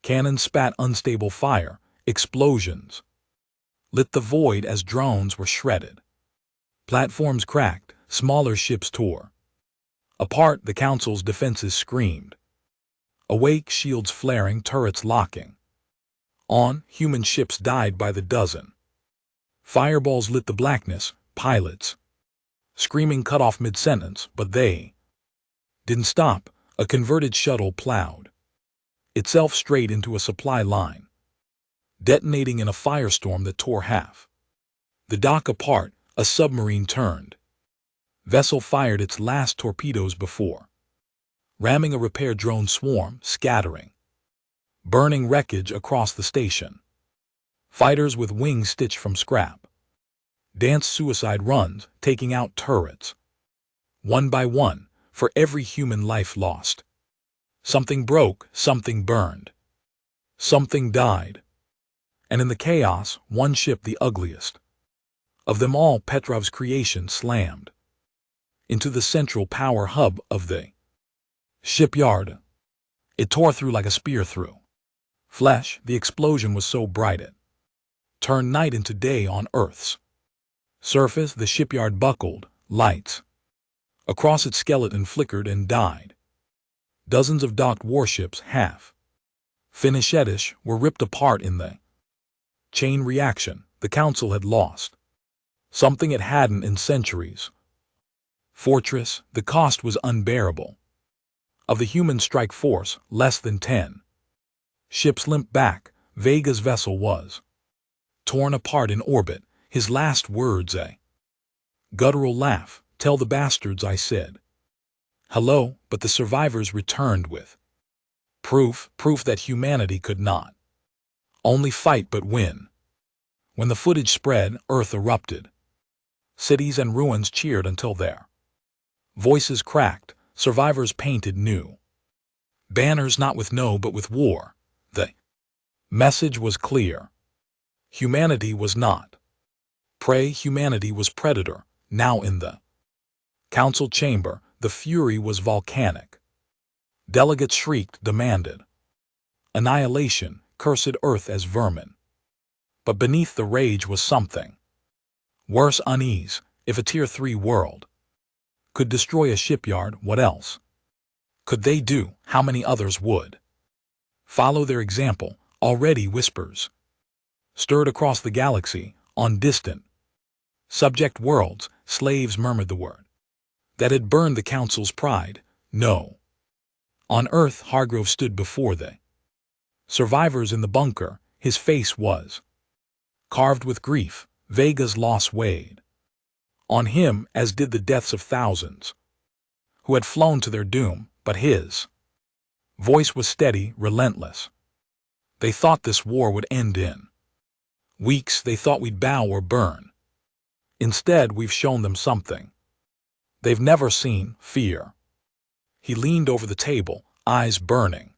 cannons spat unstable fire. Explosions lit the void as drones were shredded. Platforms cracked. Smaller ships tore apart. The Council's defenses screamed. Awake, shields flaring, turrets locking on. Human ships died by the dozen. Fireballs lit the blackness. Pilots screaming cut off mid-sentence, but they didn't stop. A converted shuttle plowed itself straight into a supply line, detonating in a firestorm that tore half the dock apart. A submarine turned vessel fired its last torpedoes before ramming a repair drone swarm, scattering burning wreckage across the station. Fighters with wings stitched from scrap danced suicide runs, taking out turrets one by one. For every human life lost, something broke, something burned, something died. And in the chaos, one ship, the ugliest of them all, Petrov's creation, slammed into the central power hub of the shipyard. It tore through like a spear through flesh. The explosion was so bright it turned night into day on Earth's surface. The shipyard buckled. Lights across its skeleton flickered and died. Dozens of docked warships, half finished, were ripped apart in the chain reaction. The Council had lost something it hadn't in centuries. Fortress, the cost was unbearable. Of the human strike force, less than 10 ships limped back. Vega's vessel was torn apart in orbit. His last words a guttural laugh. Tell the bastards I said hello. But the survivors returned with proof that humanity could not only fight but win. When the footage spread, Earth erupted. Cities and ruins cheered until their voices cracked. Survivors painted new banners, not with no but with war. The message was clear. Humanity was not prey, humanity was predator. Now in the Council chamber, the fury was volcanic. Delegates shrieked, demanded annihilation, cursed Earth as vermin. But beneath the rage was something worse, unease. If a Tier 3 world could destroy a shipyard, what else could they do? How many others would follow their example? Already whispers stirred across the galaxy. On distant subject worlds, slaves murmured the word that had burned the Council's pride. No. On Earth, Hargrove stood before the survivors in the bunker. His face was carved with grief. Vega's loss weighed on him, as did the deaths of thousands who had flown to their doom. But but his voice was steady, relentless. They thought this war would end in weeks. They thought we'd bow or burn. Instead, we've shown them something they've never seen: fear. He leaned over the table, eyes burning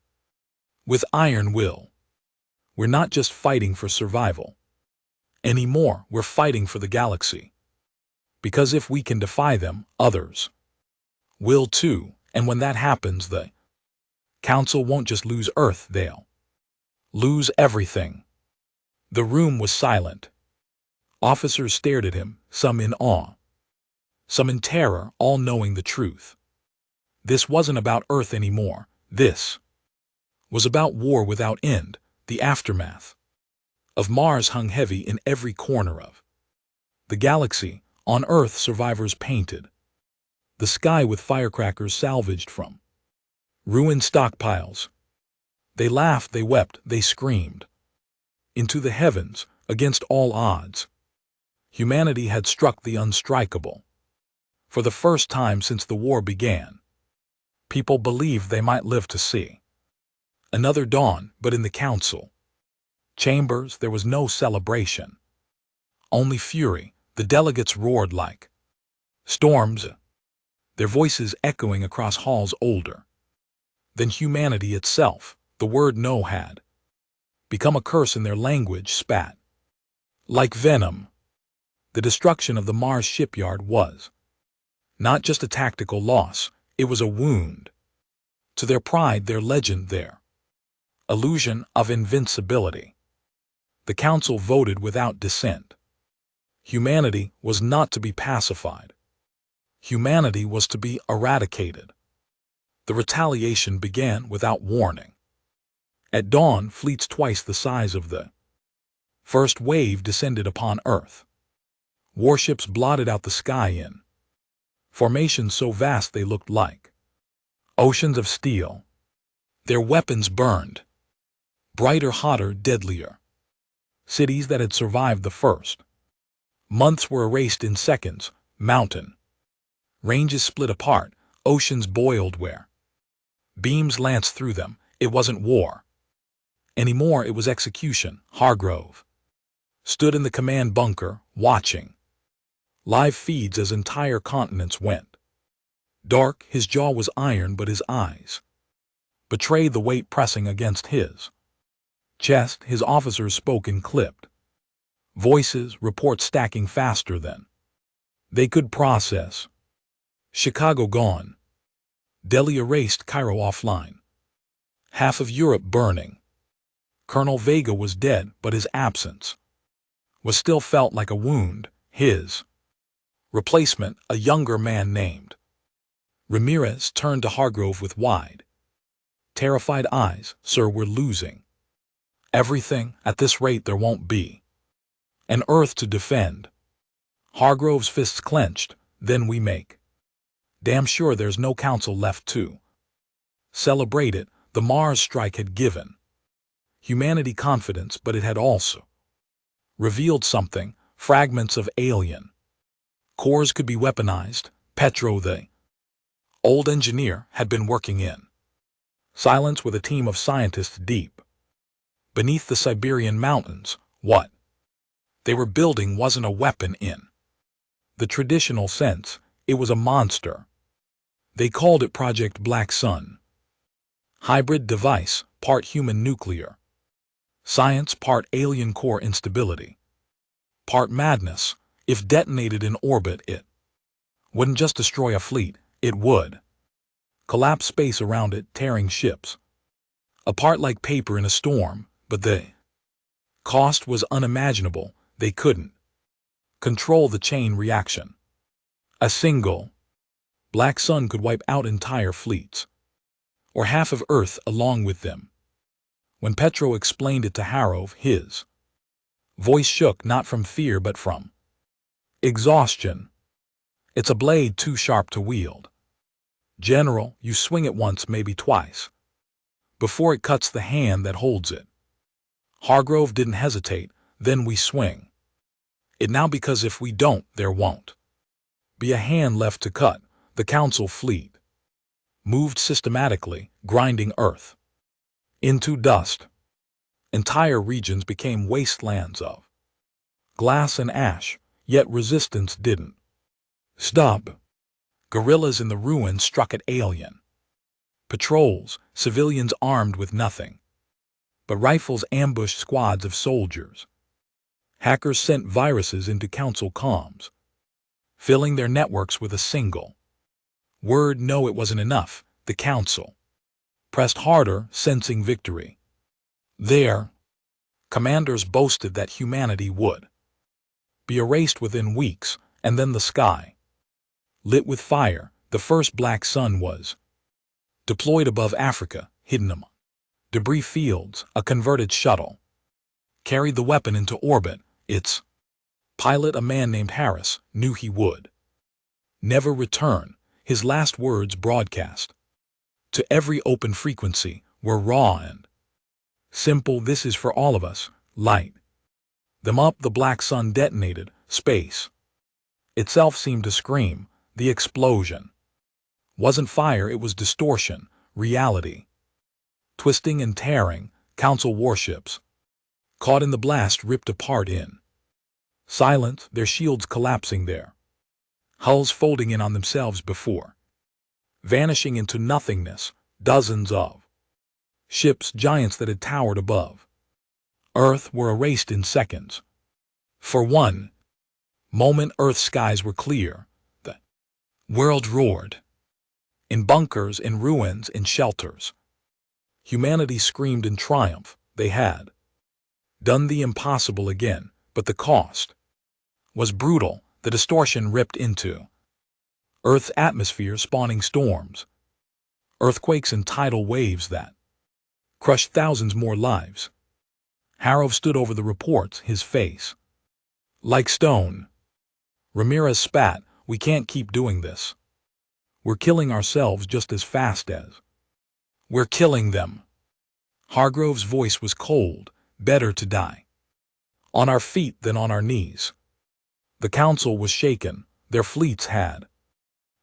with iron will. We're not just fighting for survival anymore, we're fighting for the galaxy. Because if we can defy them, others will too. And when that happens, the Council won't just lose Earth, they'll lose everything. The room was silent. Officers stared at him, some in awe, some in terror, all knowing the truth. This wasn't about Earth anymore. This was about war without end. The aftermath of Mars hung heavy in every corner of the galaxy. On Earth, survivors painted the sky with firecrackers salvaged from ruined stockpiles. They laughed, they wept, they screamed into the heavens. Against all odds, humanity had struck the unstrikable. For the first time since the war began, people believed they might live to see another dawn. But in the council chambers, there was no celebration, only fury. The delegates roared like storms, their voices echoing across halls older than humanity itself. The word no had become a curse in their language, spat like venom. The destruction of the Mars shipyard was not just a tactical loss, it was a wound to their pride, their legend, their illusion of invincibility. The council voted without dissent. Humanity was not to be pacified. Humanity was to be eradicated. The retaliation began without warning. At dawn, fleets twice the size of the first wave descended upon Earth. Warships blotted out the sky in formations so vast they looked like oceans of steel. Their weapons burned brighter, hotter, deadlier. Cities that had survived the first months were erased in seconds. Mountain ranges split apart, oceans boiled where beams lanced through them. It wasn't war anymore, it was execution. Hargrove stood in the command bunker, watching live feeds as entire continents went dark. His jaw was iron, but his eyes betrayed the weight pressing against his chest. His officers spoke in clipped voices, reports stacking faster than they could process. Chicago gone. Delhi erased, Cairo offline. Half of Europe burning. Colonel Vega was dead, but his absence was still felt like a wound. His replacement, a younger man named Ramirez, turned to Hargrove with wide, terrified eyes. Sir, we're losing everything. At this rate, there won't be an Earth to defend. Hargrove's fists clenched. Then we make damn sure there's no council left to celebrate it. The Mars strike had given humanity confidence, but it had also revealed something. Fragments of alien cores could be weaponized. Petro, the old engineer, had been working in silence with a team of scientists deep beneath the Siberian mountains. What they were building wasn't a weapon in the traditional sense, it was a monster. They called it Project Black Sun. Hybrid device, part human nuclear science, part alien core instability, part madness. If detonated in orbit, it wouldn't just destroy a fleet, it would collapse space around it, tearing ships apart like paper in a storm. But the cost was unimaginable. They couldn't control the chain reaction. A single Black Sun could wipe out entire fleets, or half of Earth along with them. When Petro explained it to Hargrove, his voice shook, not from fear but from exhaustion. It's a blade too sharp to wield. General, you swing it once, maybe twice, before it cuts the hand that holds it. Hargrove didn't hesitate. Then we swing it now, because if we don't, there won't be a hand left to cut. The council fleet moved systematically, grinding earth into dust. Entire regions became wastelands of glass and ash, yet resistance didn't stop. Guerrillas in the ruins struck at alien patrols, civilians armed with nothing but rifles ambushed squads of soldiers. Hackers sent viruses into council comms, filling their networks with a single word. No, it wasn't enough. The council pressed harder, sensing victory. Their commanders boasted that humanity would be erased within weeks, and then the sky lit with fire. The first black sun was deployed above Africa, hidden among debris fields. A converted shuttle carried the weapon into orbit. Its pilot, a man named Harris, knew he would never return. His last words, broadcast to every open frequency, were raw and simple. This is for all of us. Light them up. The black sun detonated. Space itself seemed to scream. The explosion wasn't fire, it was distortion, reality twisting and tearing. Council warships, caught in the blast, ripped apart in silence, their shields collapsing, their hulls folding in on themselves before vanishing into nothingness. Dozens of ships, giants that had towered above Earth, were erased in seconds. For one moment, Earth's skies were clear. The world roared. In bunkers, in ruins, in shelters, humanity screamed in triumph. They had done the impossible again, but the cost was brutal. The distortion ripped into Earth's atmosphere, spawning storms, earthquakes, and tidal waves that crushed thousands more lives. Harrov stood over the reports, his face like stone. Ramirez spat. We can't keep doing this. We're killing ourselves just as fast as we're killing them. Hargrove's voice was cold. Better to die on our feet than on our knees. The council was shaken. Their fleets had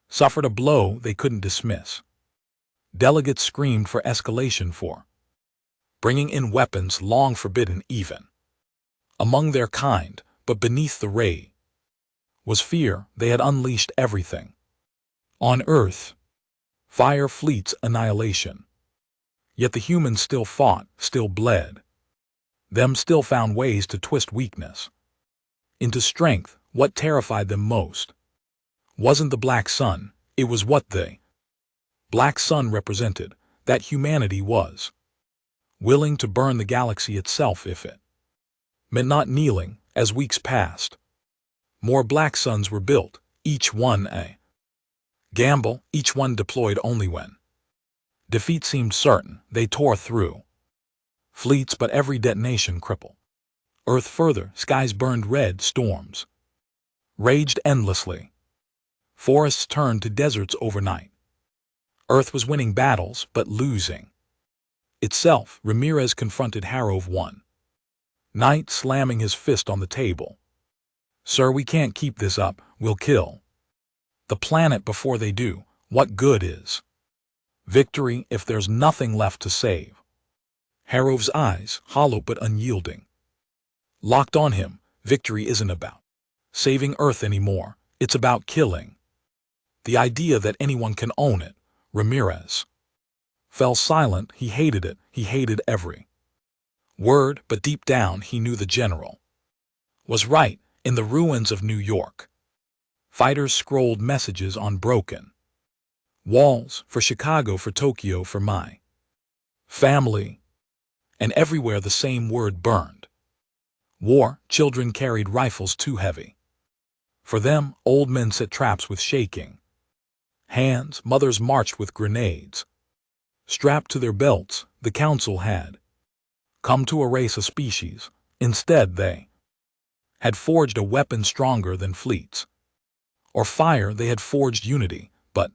suffered a blow they couldn't dismiss. Delegates screamed for escalation, for bringing in weapons long forbidden even among their kind, but beneath the ray was fear. They had unleashed everything on Earth: fire, fleets, annihilation. Yet the humans still fought, still bled. Them still found ways to twist weakness into strength. What terrified them most wasn't the black sun, it was what the black sun represented, that humanity was willing to burn the galaxy itself if it meant not kneeling. As weeks passed, more black suns were built, each one a gamble, each one deployed only when defeat seemed certain. They tore through fleets, but every detonation crippled Earth further. Skies burned red, storms raged endlessly. Forests turned to deserts overnight. Earth was winning battles, but losing itself. Ramirez confronted Harrov one night, slamming his fist on the table. Sir, we can't keep this up. We'll kill the planet before they do. What good is victory if there's nothing left to save? Harrov's eyes, hollow but unyielding, locked on him. Victory isn't about saving Earth anymore. It's about killing the idea that anyone can own it. Ramirez fell silent. He hated it. He hated every word, but deep down he knew the general was right. In the ruins of New York, fighters scrolled messages on broken walls: for Chicago, for Tokyo, for my family. And everywhere the same word burned: war. Children carried rifles too heavy for them. Old men set traps with shaking hands. Mothers marched with grenades strapped to their belts. The council had come to erase a species. Instead, they had forged a weapon stronger than fleets or fire. They had forged unity. But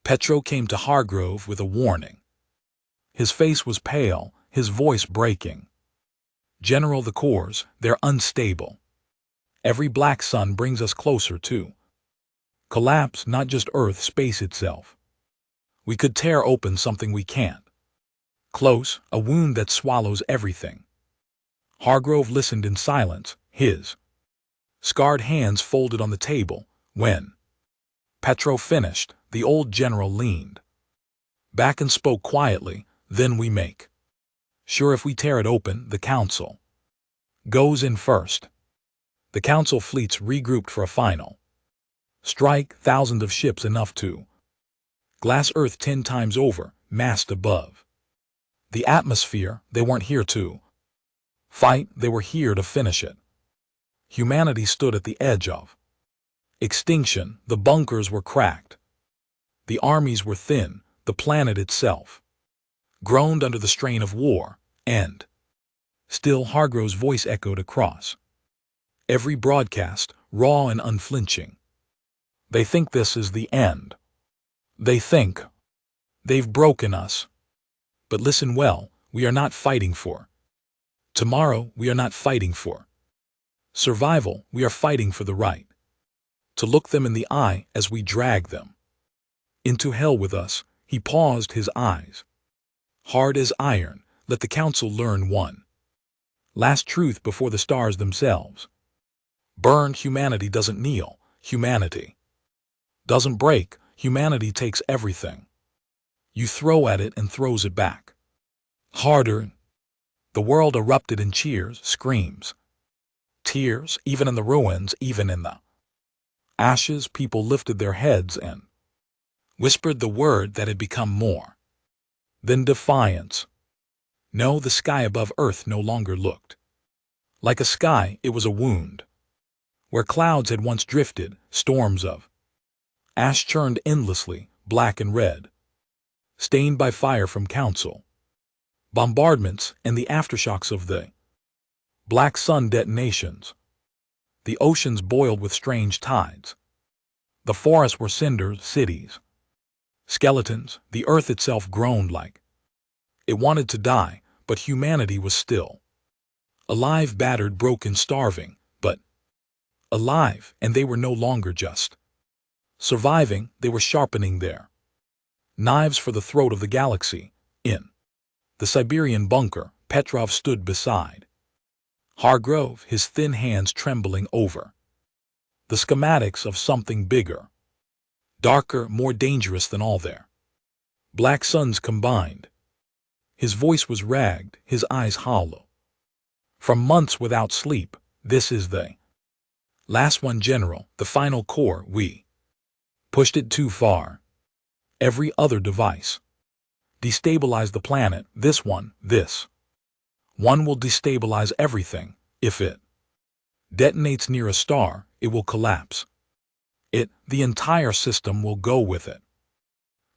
Petro came to Hargrove with a warning. His face was pale, his voice breaking. General, the cores, they're unstable. Every black sun brings us closer to collapse, not just Earth, space itself We could tear open something we can't. Close, a wound that swallows everything. Hargrove listened in silence, his scarred hands folded on the table. When Petro finished, the old general leaned back and spoke quietly. Then we make sure if we tear it open, the council goes in first. The council fleets regrouped for a final strike, thousands of ships enough to glass Earth 10 times over, massed above the atmosphere. They weren't here to fight, they were here to finish it. Humanity stood at the edge of extinction. The bunkers were cracked. The armies were thin. The planet itself groaned under the strain of war, and still Hargrove's voice echoed across every broadcast, raw and unflinching. They think this is the end. They think they've broken us. But listen well, we are not fighting for tomorrow, we are not fighting for survival, we are fighting for the right to look them in the eye as we drag them into hell with us. He paused, his eyes hard as iron. Let the council learn one last truth before the stars themselves burn. Humanity doesn't kneel. Humanity doesn't break. Humanity takes everything you throw at it and throws it back harder. The world erupted in cheers, screams, tears. Even in the ruins, even in the ashes, people lifted their heads and whispered the word that had become more than defiance. No, the sky above Earth no longer looked like a sky. It was a wound. Where clouds had once drifted, storms of ash churned endlessly, black and red, stained by fire from council bombardments and the aftershocks of the Black Sun detonations. The oceans boiled with strange tides. The forests were cinders, cities skeletons. The earth itself groaned like it wanted to die, but humanity was still alive, battered, broken, starving, but alive. And they were no longer just surviving, they were sharpening their knives for the throat of the galaxy. In the Siberian bunker, Petrov stood beside Hargrove, his thin hands trembling over the schematics of something bigger, darker, more dangerous than all their black suns combined. His voice was ragged, his eyes hollow from months without sleep. This is the last one, General, the final core. We pushed it too far. Every other device destabilized the planet. This one will destabilize everything. If it detonates near a star, it will collapse. The entire system will go with it.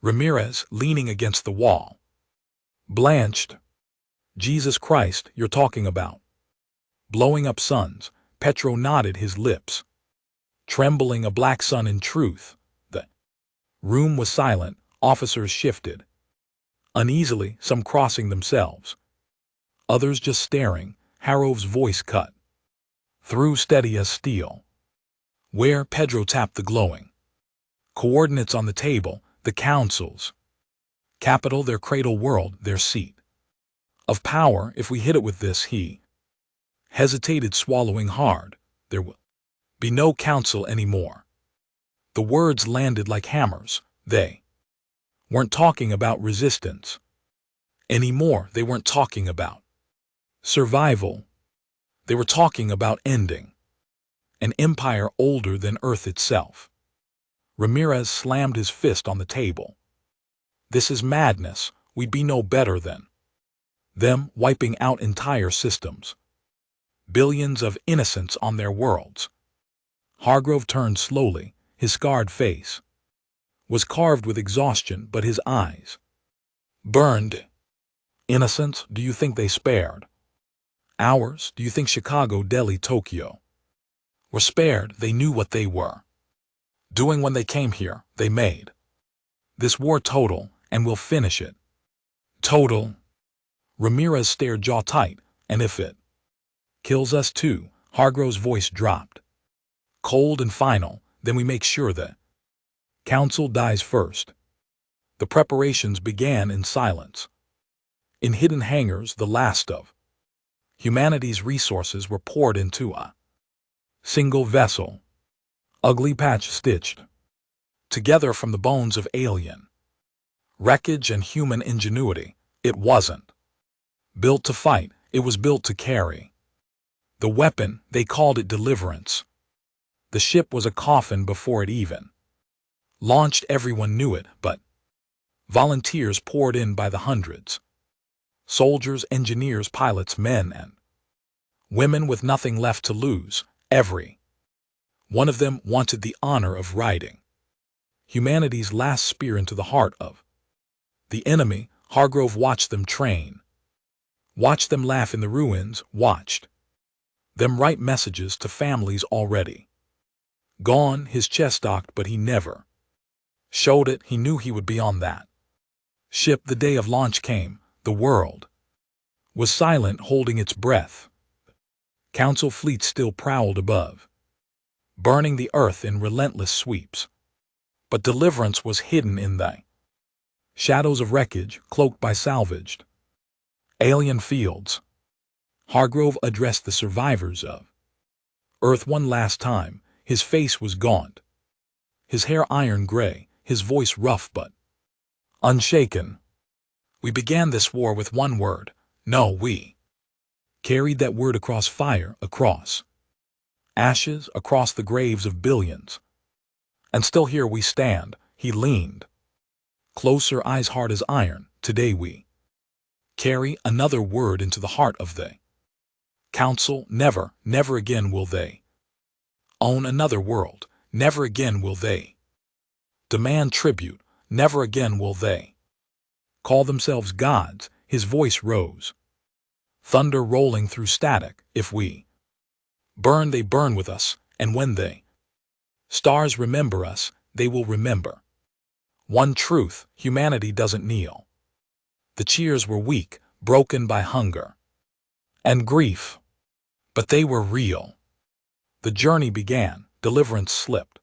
Ramirez, leaning against the wall, blanched. Jesus Christ, you're talking about blowing up suns. Petro nodded, his lips trembling. A black sun, in truth. The room was silent. Officers shifted uneasily, some crossing themselves, others just staring. Harrove's voice cut through, steady as steel. Where? Pedro tapped the glowing coordinates on the table. The council's capital, their cradle world, their seat of power. If we hit it with this, he hesitated, swallowing hard. There will be no council anymore. The words landed like hammers. They weren't talking about resistance anymore. They weren't talking about survival. They were talking about ending an empire older than Earth itself. Ramirez slammed his fist on the table. This is madness. We'd be no better than them, wiping out entire systems. Billions of innocents on their worlds. Hargrove turned slowly. His scarred face was carved with exhaustion, but his eyes burned. Innocents? Do you think they spared ours? Do you think Chicago, Delhi, Tokyo were spared? They knew what they were doing when they came here. They made this war total, and we'll finish it. Total? Ramirez stared, jaw tight. And if it kills us too? Hargrove's voice dropped cold and final. Then we make sure the council dies first. The preparations began in silence. In hidden hangars, the last of humanity's resources were poured into a single vessel, ugly patch stitched together from the bones of alien wreckage and human ingenuity. It wasn't built to fight, it was built to carry. The weapon, they called it Deliverance. The ship was a coffin before it even launched. Everyone knew it, but volunteers poured in by the hundreds. Soldiers, engineers, pilots, men and women with nothing left to lose. Every one of them wanted the honor of riding humanity's last spear into the heart of the enemy. Hargrove watched them train, watched them laugh in the ruins, watched them write messages to families already gone. His chest stocked, but he never showed it. He knew he would be on that ship the day of launch came. The world was silent, holding its breath. Council fleets still prowled above, burning the earth in relentless sweeps. But Deliverance was hidden in the shadows of wreckage, cloaked by salvaged alien fields. Hargrove addressed the survivors of Earth one last time. His face was gaunt, his hair iron gray, his voice rough but unshaken. We began this war with one word. No, we carried that word across fire, across ashes, across the graves of billions. And still here we stand. He leaned closer, eyes hard as iron. Today we carry another word into the heart of the Council. Never, never again will they own another world. Never again will they demand tribute. Never again will they call themselves gods. His voice rose, thunder rolling through static. If we burn, they burn with us, and when they stars remember us, they will remember one truth: humanity doesn't kneel. The cheers were weak, broken by hunger and grief, but they were real. The journey began. Deliverance slipped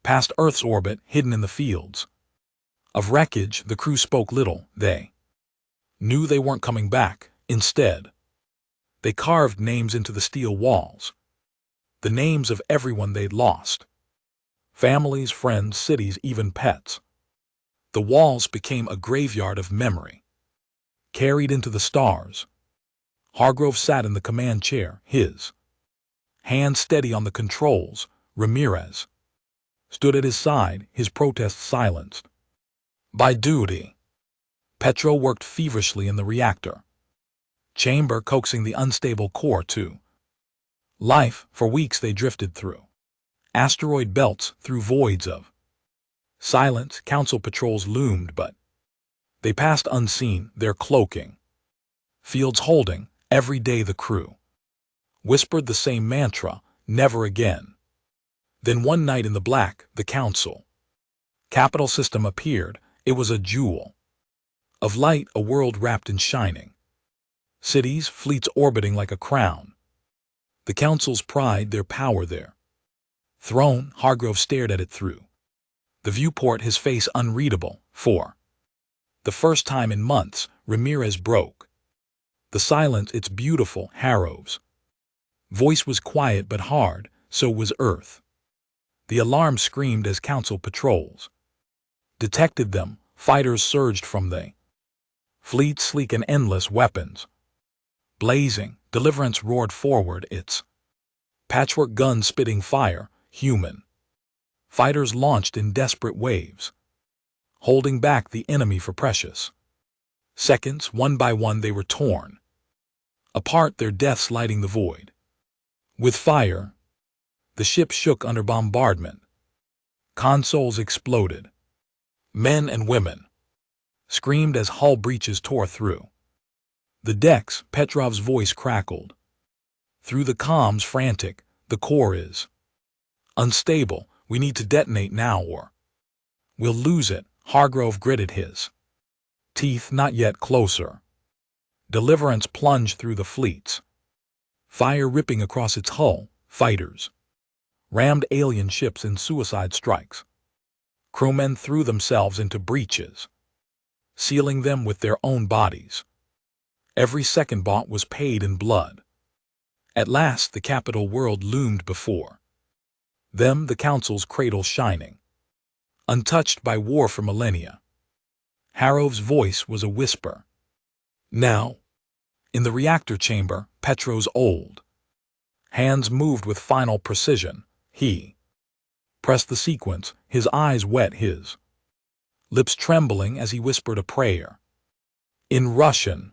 past Earth's orbit, hidden in the fields of wreckage. The crew spoke little. They knew they weren't coming back. Instead, they carved names into the steel walls, the names of everyone they'd lost. Families, friends, cities, even pets. The walls became a graveyard of memory, carried into the stars. Hargrove sat in the command chair, his hand steady on the controls. Ramirez stood at his side, his protest silenced by duty. Petro worked feverishly in the reactor chamber, coaxing the unstable core to life. For weeks they drifted through asteroid belts, through voids of silence. Council patrols loomed, but they passed unseen, their cloaking fields holding. Every day the crew whispered the same mantra: never again. Then one night in the black, the Council capital system appeared. It was a jewel of light, a world wrapped in shining cities, fleets orbiting like a crown. The Council's pride, their power, their throne. Hargrove stared at it through the viewport, his face unreadable. For the first time in months, Ramirez broke the silence. It's beautiful. Harrow's voice was quiet but hard, so was Earth. The alarm screamed as Council patrols detected them. Fighters surged from the fleet, sleek and endless, weapons blazing. Deliverance roared forward, its patchwork guns spitting fire. Human fighters launched in desperate waves, holding back the enemy for precious seconds. One by one they were torn apart, their deaths lighting the void with fire. The ship shook under bombardment. Consoles exploded. Men and women screamed as hull breaches tore through the decks. Petrov's voice crackled through the comms, frantic: the core is unstable. We need to detonate now or we'll lose it. Hargrove gritted his teeth. Not yet. Closer. Deliverance plunged through the fleets, fire ripping across its hull. Fighters rammed alien ships in suicide strikes. Crewmen threw themselves into breaches. sealing them with their own bodies. Every second bought was paid in blood. At last the capital world loomed before them, the council's cradle shining, untouched by war for millennia. Harov's voice was a whisper. Now, in the reactor chamber, Petro's old hands moved with final precision. He pressed the sequence, his eyes wet, his lips trembling as he whispered a prayer. In Russian,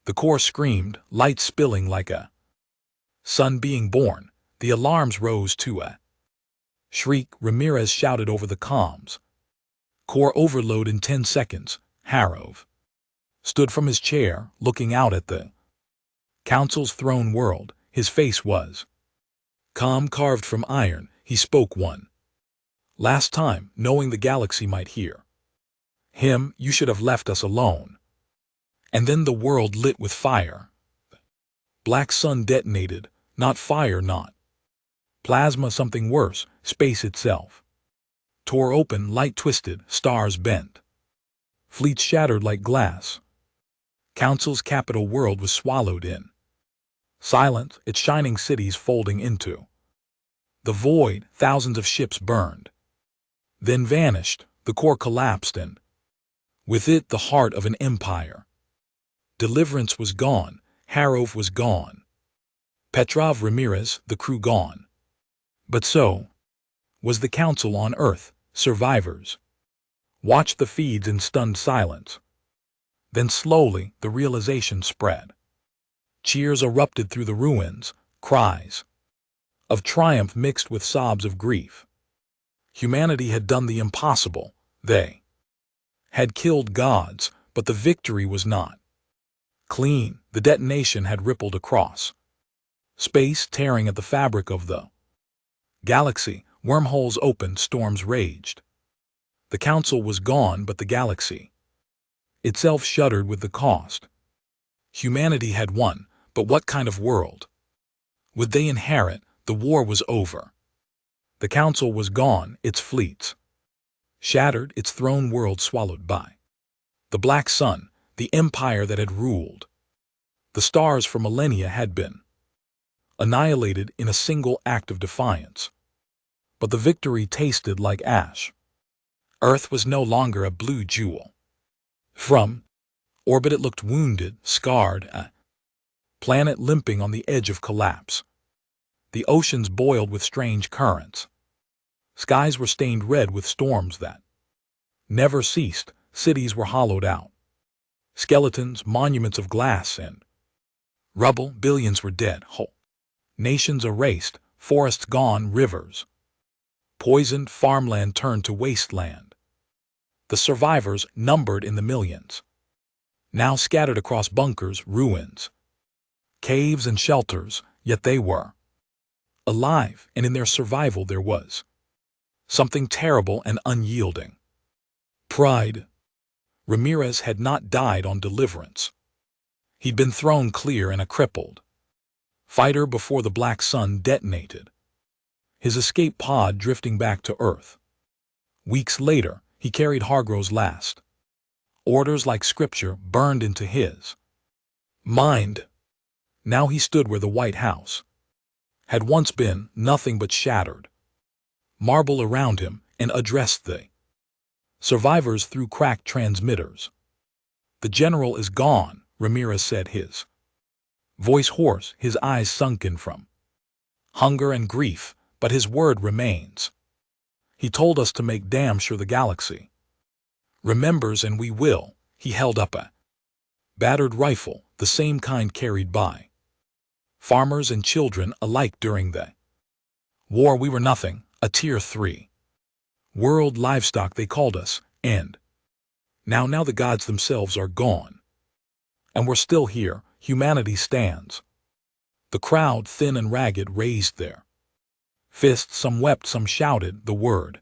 the core screamed, light spilling like a sun being born. The alarms rose to a shriek. Ramirez shouted over the comms. Core overload in 10 seconds. Harov stood from his chair, looking out at the council's throne world. His face was calm, carved from iron. He spoke one last time, knowing the galaxy might hear him. You should have left us alone. And then the world lit with fire. Black sun detonated, not fire, not plasma, something worse, space itself tore open, light twisted, stars bent, fleets shattered like glass. Council's capital world was swallowed in silence, its shining cities folding into the void. Thousands of ships burned, then vanished. The core collapsed, and with it the heart of an empire. Deliverance was gone. Harov was gone. Petrov, Ramirez, the crew gone. But so was the council on Earth. Survivors watched the feeds in stunned silence. Then slowly the realization spread. Cheers erupted through the ruins, cries of triumph mixed with sobs of grief. Humanity had done the impossible. They had killed gods, but the victory was not clean. The detonation had rippled across space, tearing at the fabric of the galaxy. Wormholes opened, storms raged. The council was gone, but the galaxy itself shuddered with the cost. Humanity had won, but what kind of world would they inherit? The war was over. The council was gone, its fleets shattered, its throne world swallowed by the black sun, the empire that had ruled the stars for millennia had been annihilated in a single act of defiance. But the victory tasted like ash. Earth was no longer a blue jewel. From orbit it looked wounded, scarred, a planet limping on the edge of collapse. The oceans boiled with strange currents. Skies were stained red with storms that never ceased. Cities were hollowed out. Skeletons, monuments of glass and rubble. Billions were dead, whole nations erased, forests gone, rivers poisoned, farmland turned to wasteland. The survivors, numbered in the millions, now scattered across bunkers, ruins, caves, and shelters, yet they were alive, and in their survival there was something terrible and unyielding. Pride. Ramirez had not died on Deliverance. He'd been thrown clear and a crippled fighter before the black sun detonated, his escape pod drifting back to Earth. Weeks later, he carried Hargrove's last orders like scripture burned into his mind. Now he stood where the White House had once been, nothing but shattered marble around him, and addressed the survivors through cracked transmitters. The general is gone, Ramirez said, his voice hoarse, his eyes sunken from hunger and grief, but his word remains. He told us to make damn sure the galaxy remembers, and we will. He held up a battered rifle, the same kind carried by farmers and children alike during the war. We were nothing, a Tier 3 world livestock they called us, and now the gods themselves are gone. And we're still here. Humanity stands. The crowd, thin and ragged, raised their fists. Some wept, some shouted. The word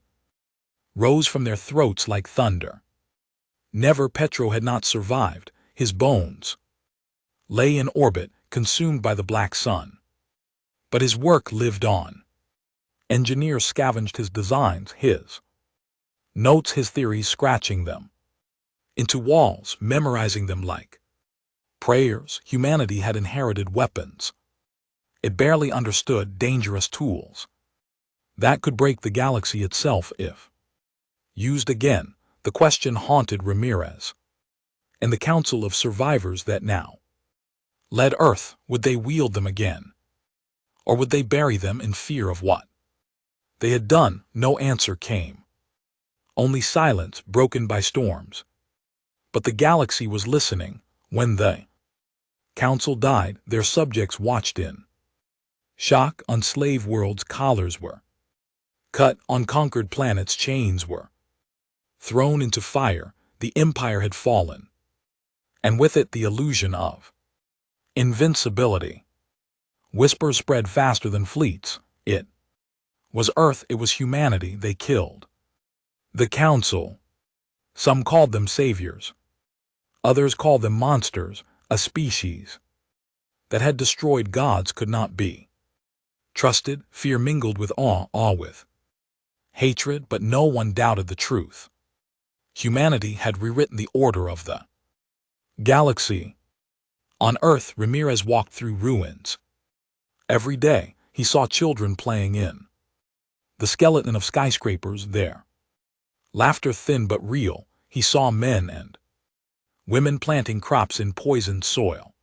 rose from their throats like thunder. Never. Petro had not survived. His bones lay in orbit, consumed by the black sun. But his work lived on. Engineers scavenged his designs, his notes, his theories, scratching them into walls, memorizing them like prayers. Humanity had inherited weapons. It barely understood dangerous tools that could break the galaxy itself if used again. The question haunted Ramirez and the council of survivors that now led Earth. Would they wield them again? Or would they bury them in fear of what they had done? No answer came. Only silence broken by storms. But the galaxy was listening. When the council died, their subjects watched in shock. On slave worlds, collars were cut. On conquered planets, chains were thrown into fire. The empire had fallen, and with it the illusion of invincibility. Whispers spread faster than fleets. It was Earth, it was humanity they killed. The council. Some called them saviors. Others called them monsters. A species that had destroyed gods could not be trusted. Fear mingled with awe with hatred, but no one doubted the truth. Humanity had rewritten the order of the galaxy. On Earth, Ramirez walked through ruins. Every day, he saw children playing in the skeleton of skyscrapers there. Laughter thin but real. He saw men and women planting crops in poisoned soil.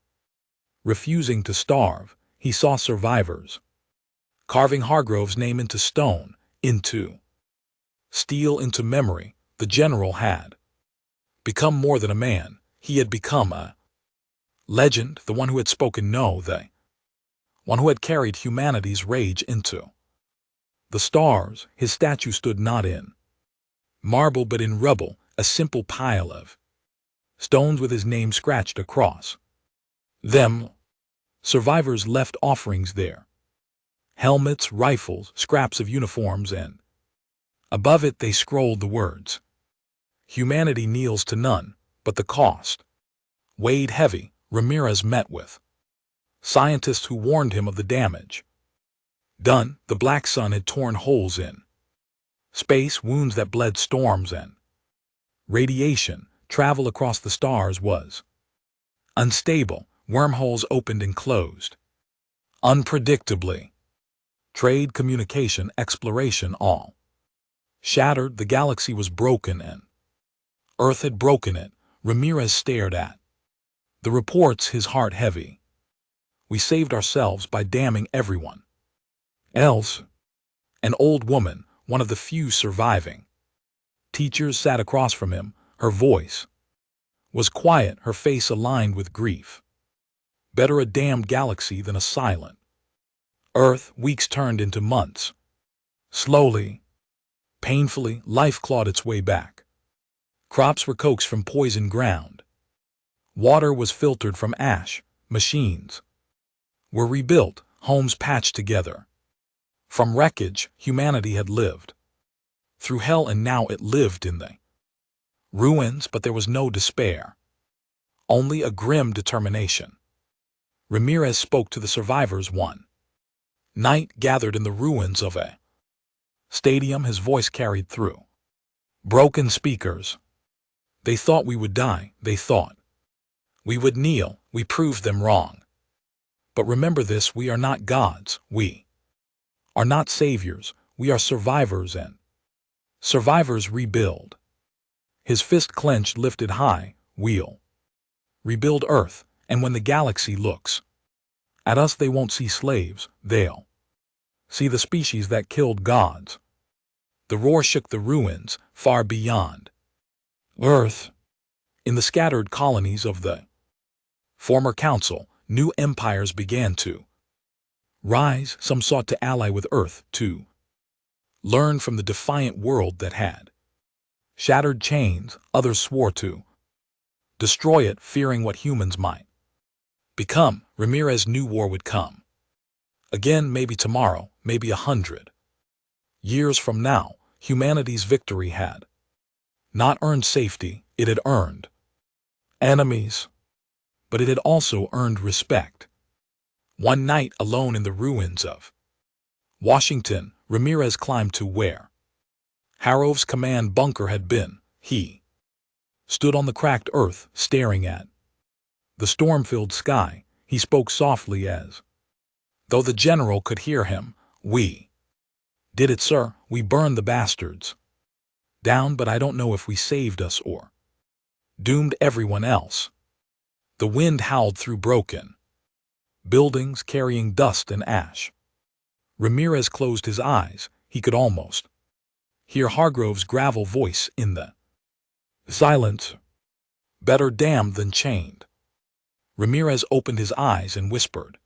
Refusing to starve, he saw survivors carving Hargrove's name into stone, into steel, into memory. The general had become more than a man. He had become a legend, the one who had spoken no, the one who had carried humanity's rage into the stars. His statue stood not in marble but in rubble, a simple pile of stones with his name scratched across them. Survivors left offerings there. Helmets, rifles, scraps of uniforms, and above it they scrolled the words, "Humanity kneels to none," but the cost weighed heavy. Ramirez met with scientists who warned him of the damage done. The black sun had torn holes in space, wounds that bled storms and radiation. Travel across the stars was unstable. Wormholes opened and closed unpredictably. Trade, communication, exploration, all shattered. The galaxy was broken and Earth had broken it. Ramirez stared at the reports, his heart heavy. We saved ourselves by damning everyone else. An old woman, one of the few surviving teachers, sat across from him. Her voice was quiet, her face aligned with grief. Better a damned galaxy than a silent Earth. Weeks turned into months. Slowly, painfully, life clawed its way back. Crops were coaxed from poisoned ground. Water was filtered from ash. Machines were rebuilt, homes patched together. From wreckage, humanity had lived through hell, and now it lived in the ruins, but there was no despair, only a grim determination. Ramirez spoke to the survivors one night, gathered in the ruins of a stadium. His voice carried through broken speakers. They thought we would die. They thought we would kneel. We proved them wrong. But remember this, we are not gods. We are not saviors. We are survivors, and survivors rebuild. His fist clenched, lifted high. We'll rebuild Earth, and when the galaxy looks at us, they won't see slaves. They'll see the species that killed gods. The roar shook the ruins far beyond Earth. In the scattered colonies of the former council, new empires began to rise. Some sought to ally with Earth, to learn from the defiant world that had shattered chains. Others swore to destroy it, fearing what humans might become. Ramirez knew war would come again, maybe tomorrow, maybe 100 years from now. Humanity's victory had not earned safety, it had earned enemies, but it had also earned respect. One night, alone in the ruins of Washington, Ramirez climbed to where Harrove's command bunker had been. He stood on the cracked earth, staring at the storm-filled sky. He spoke softly as though the general could hear him. We did it, sir. We burned the bastards down, but I don't know if we saved us or doomed everyone else. The wind howled through broken buildings carrying dust and ash. Ramirez closed his eyes. He could almost hear Hargrove's gravel voice in the silence. Better damned than chained. Ramirez opened his eyes and whispered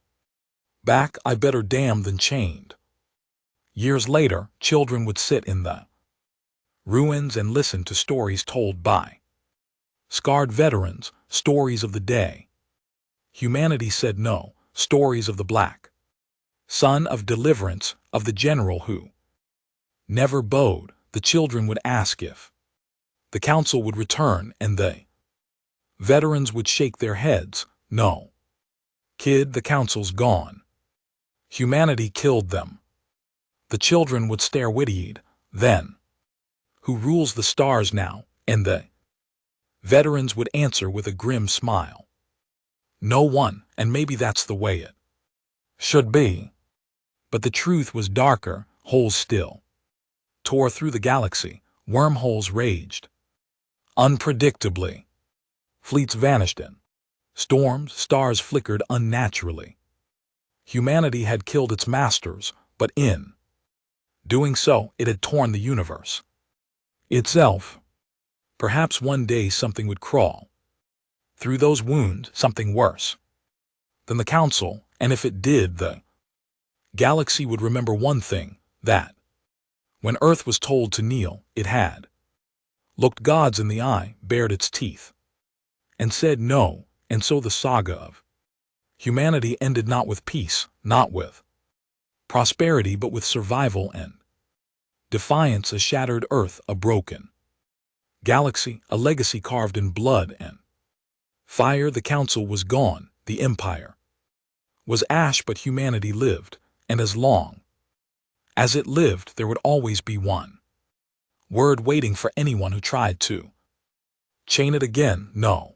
back, I better damned than chained. Years later, children would sit in the ruins and listen to stories told by scarred veterans, stories of the day humanity said no, stories of the black son of deliverance, of the general who never bowed. The children would ask if the council would return, and the veterans would shake their heads. No. Kid, the council's gone. Humanity killed them. The children would stare wide-eyed. Then, who rules the stars now? And the veterans would answer with a grim smile. No one, and maybe that's the way it should be. But the truth was darker. Holes still tore through the galaxy. Wormholes raged unpredictably. Fleets vanished in storms. Stars flickered unnaturally. Humanity had killed its masters, but in doing so, it had torn the universe itself. Perhaps one day something would crawl through those wounds, something worse than the council, and if it did, the galaxy would remember one thing, that when Earth was told to kneel, it had looked gods in the eye, bared its teeth, and said no. And so the saga of humanity ended not with peace, not with prosperity, but with survival and defiance. A shattered Earth, a broken galaxy, a legacy carved in blood and fire. The council was gone, the empire was ash, but humanity lived, and as long as it lived, there would always be one word waiting for anyone who tried to chain it again. No.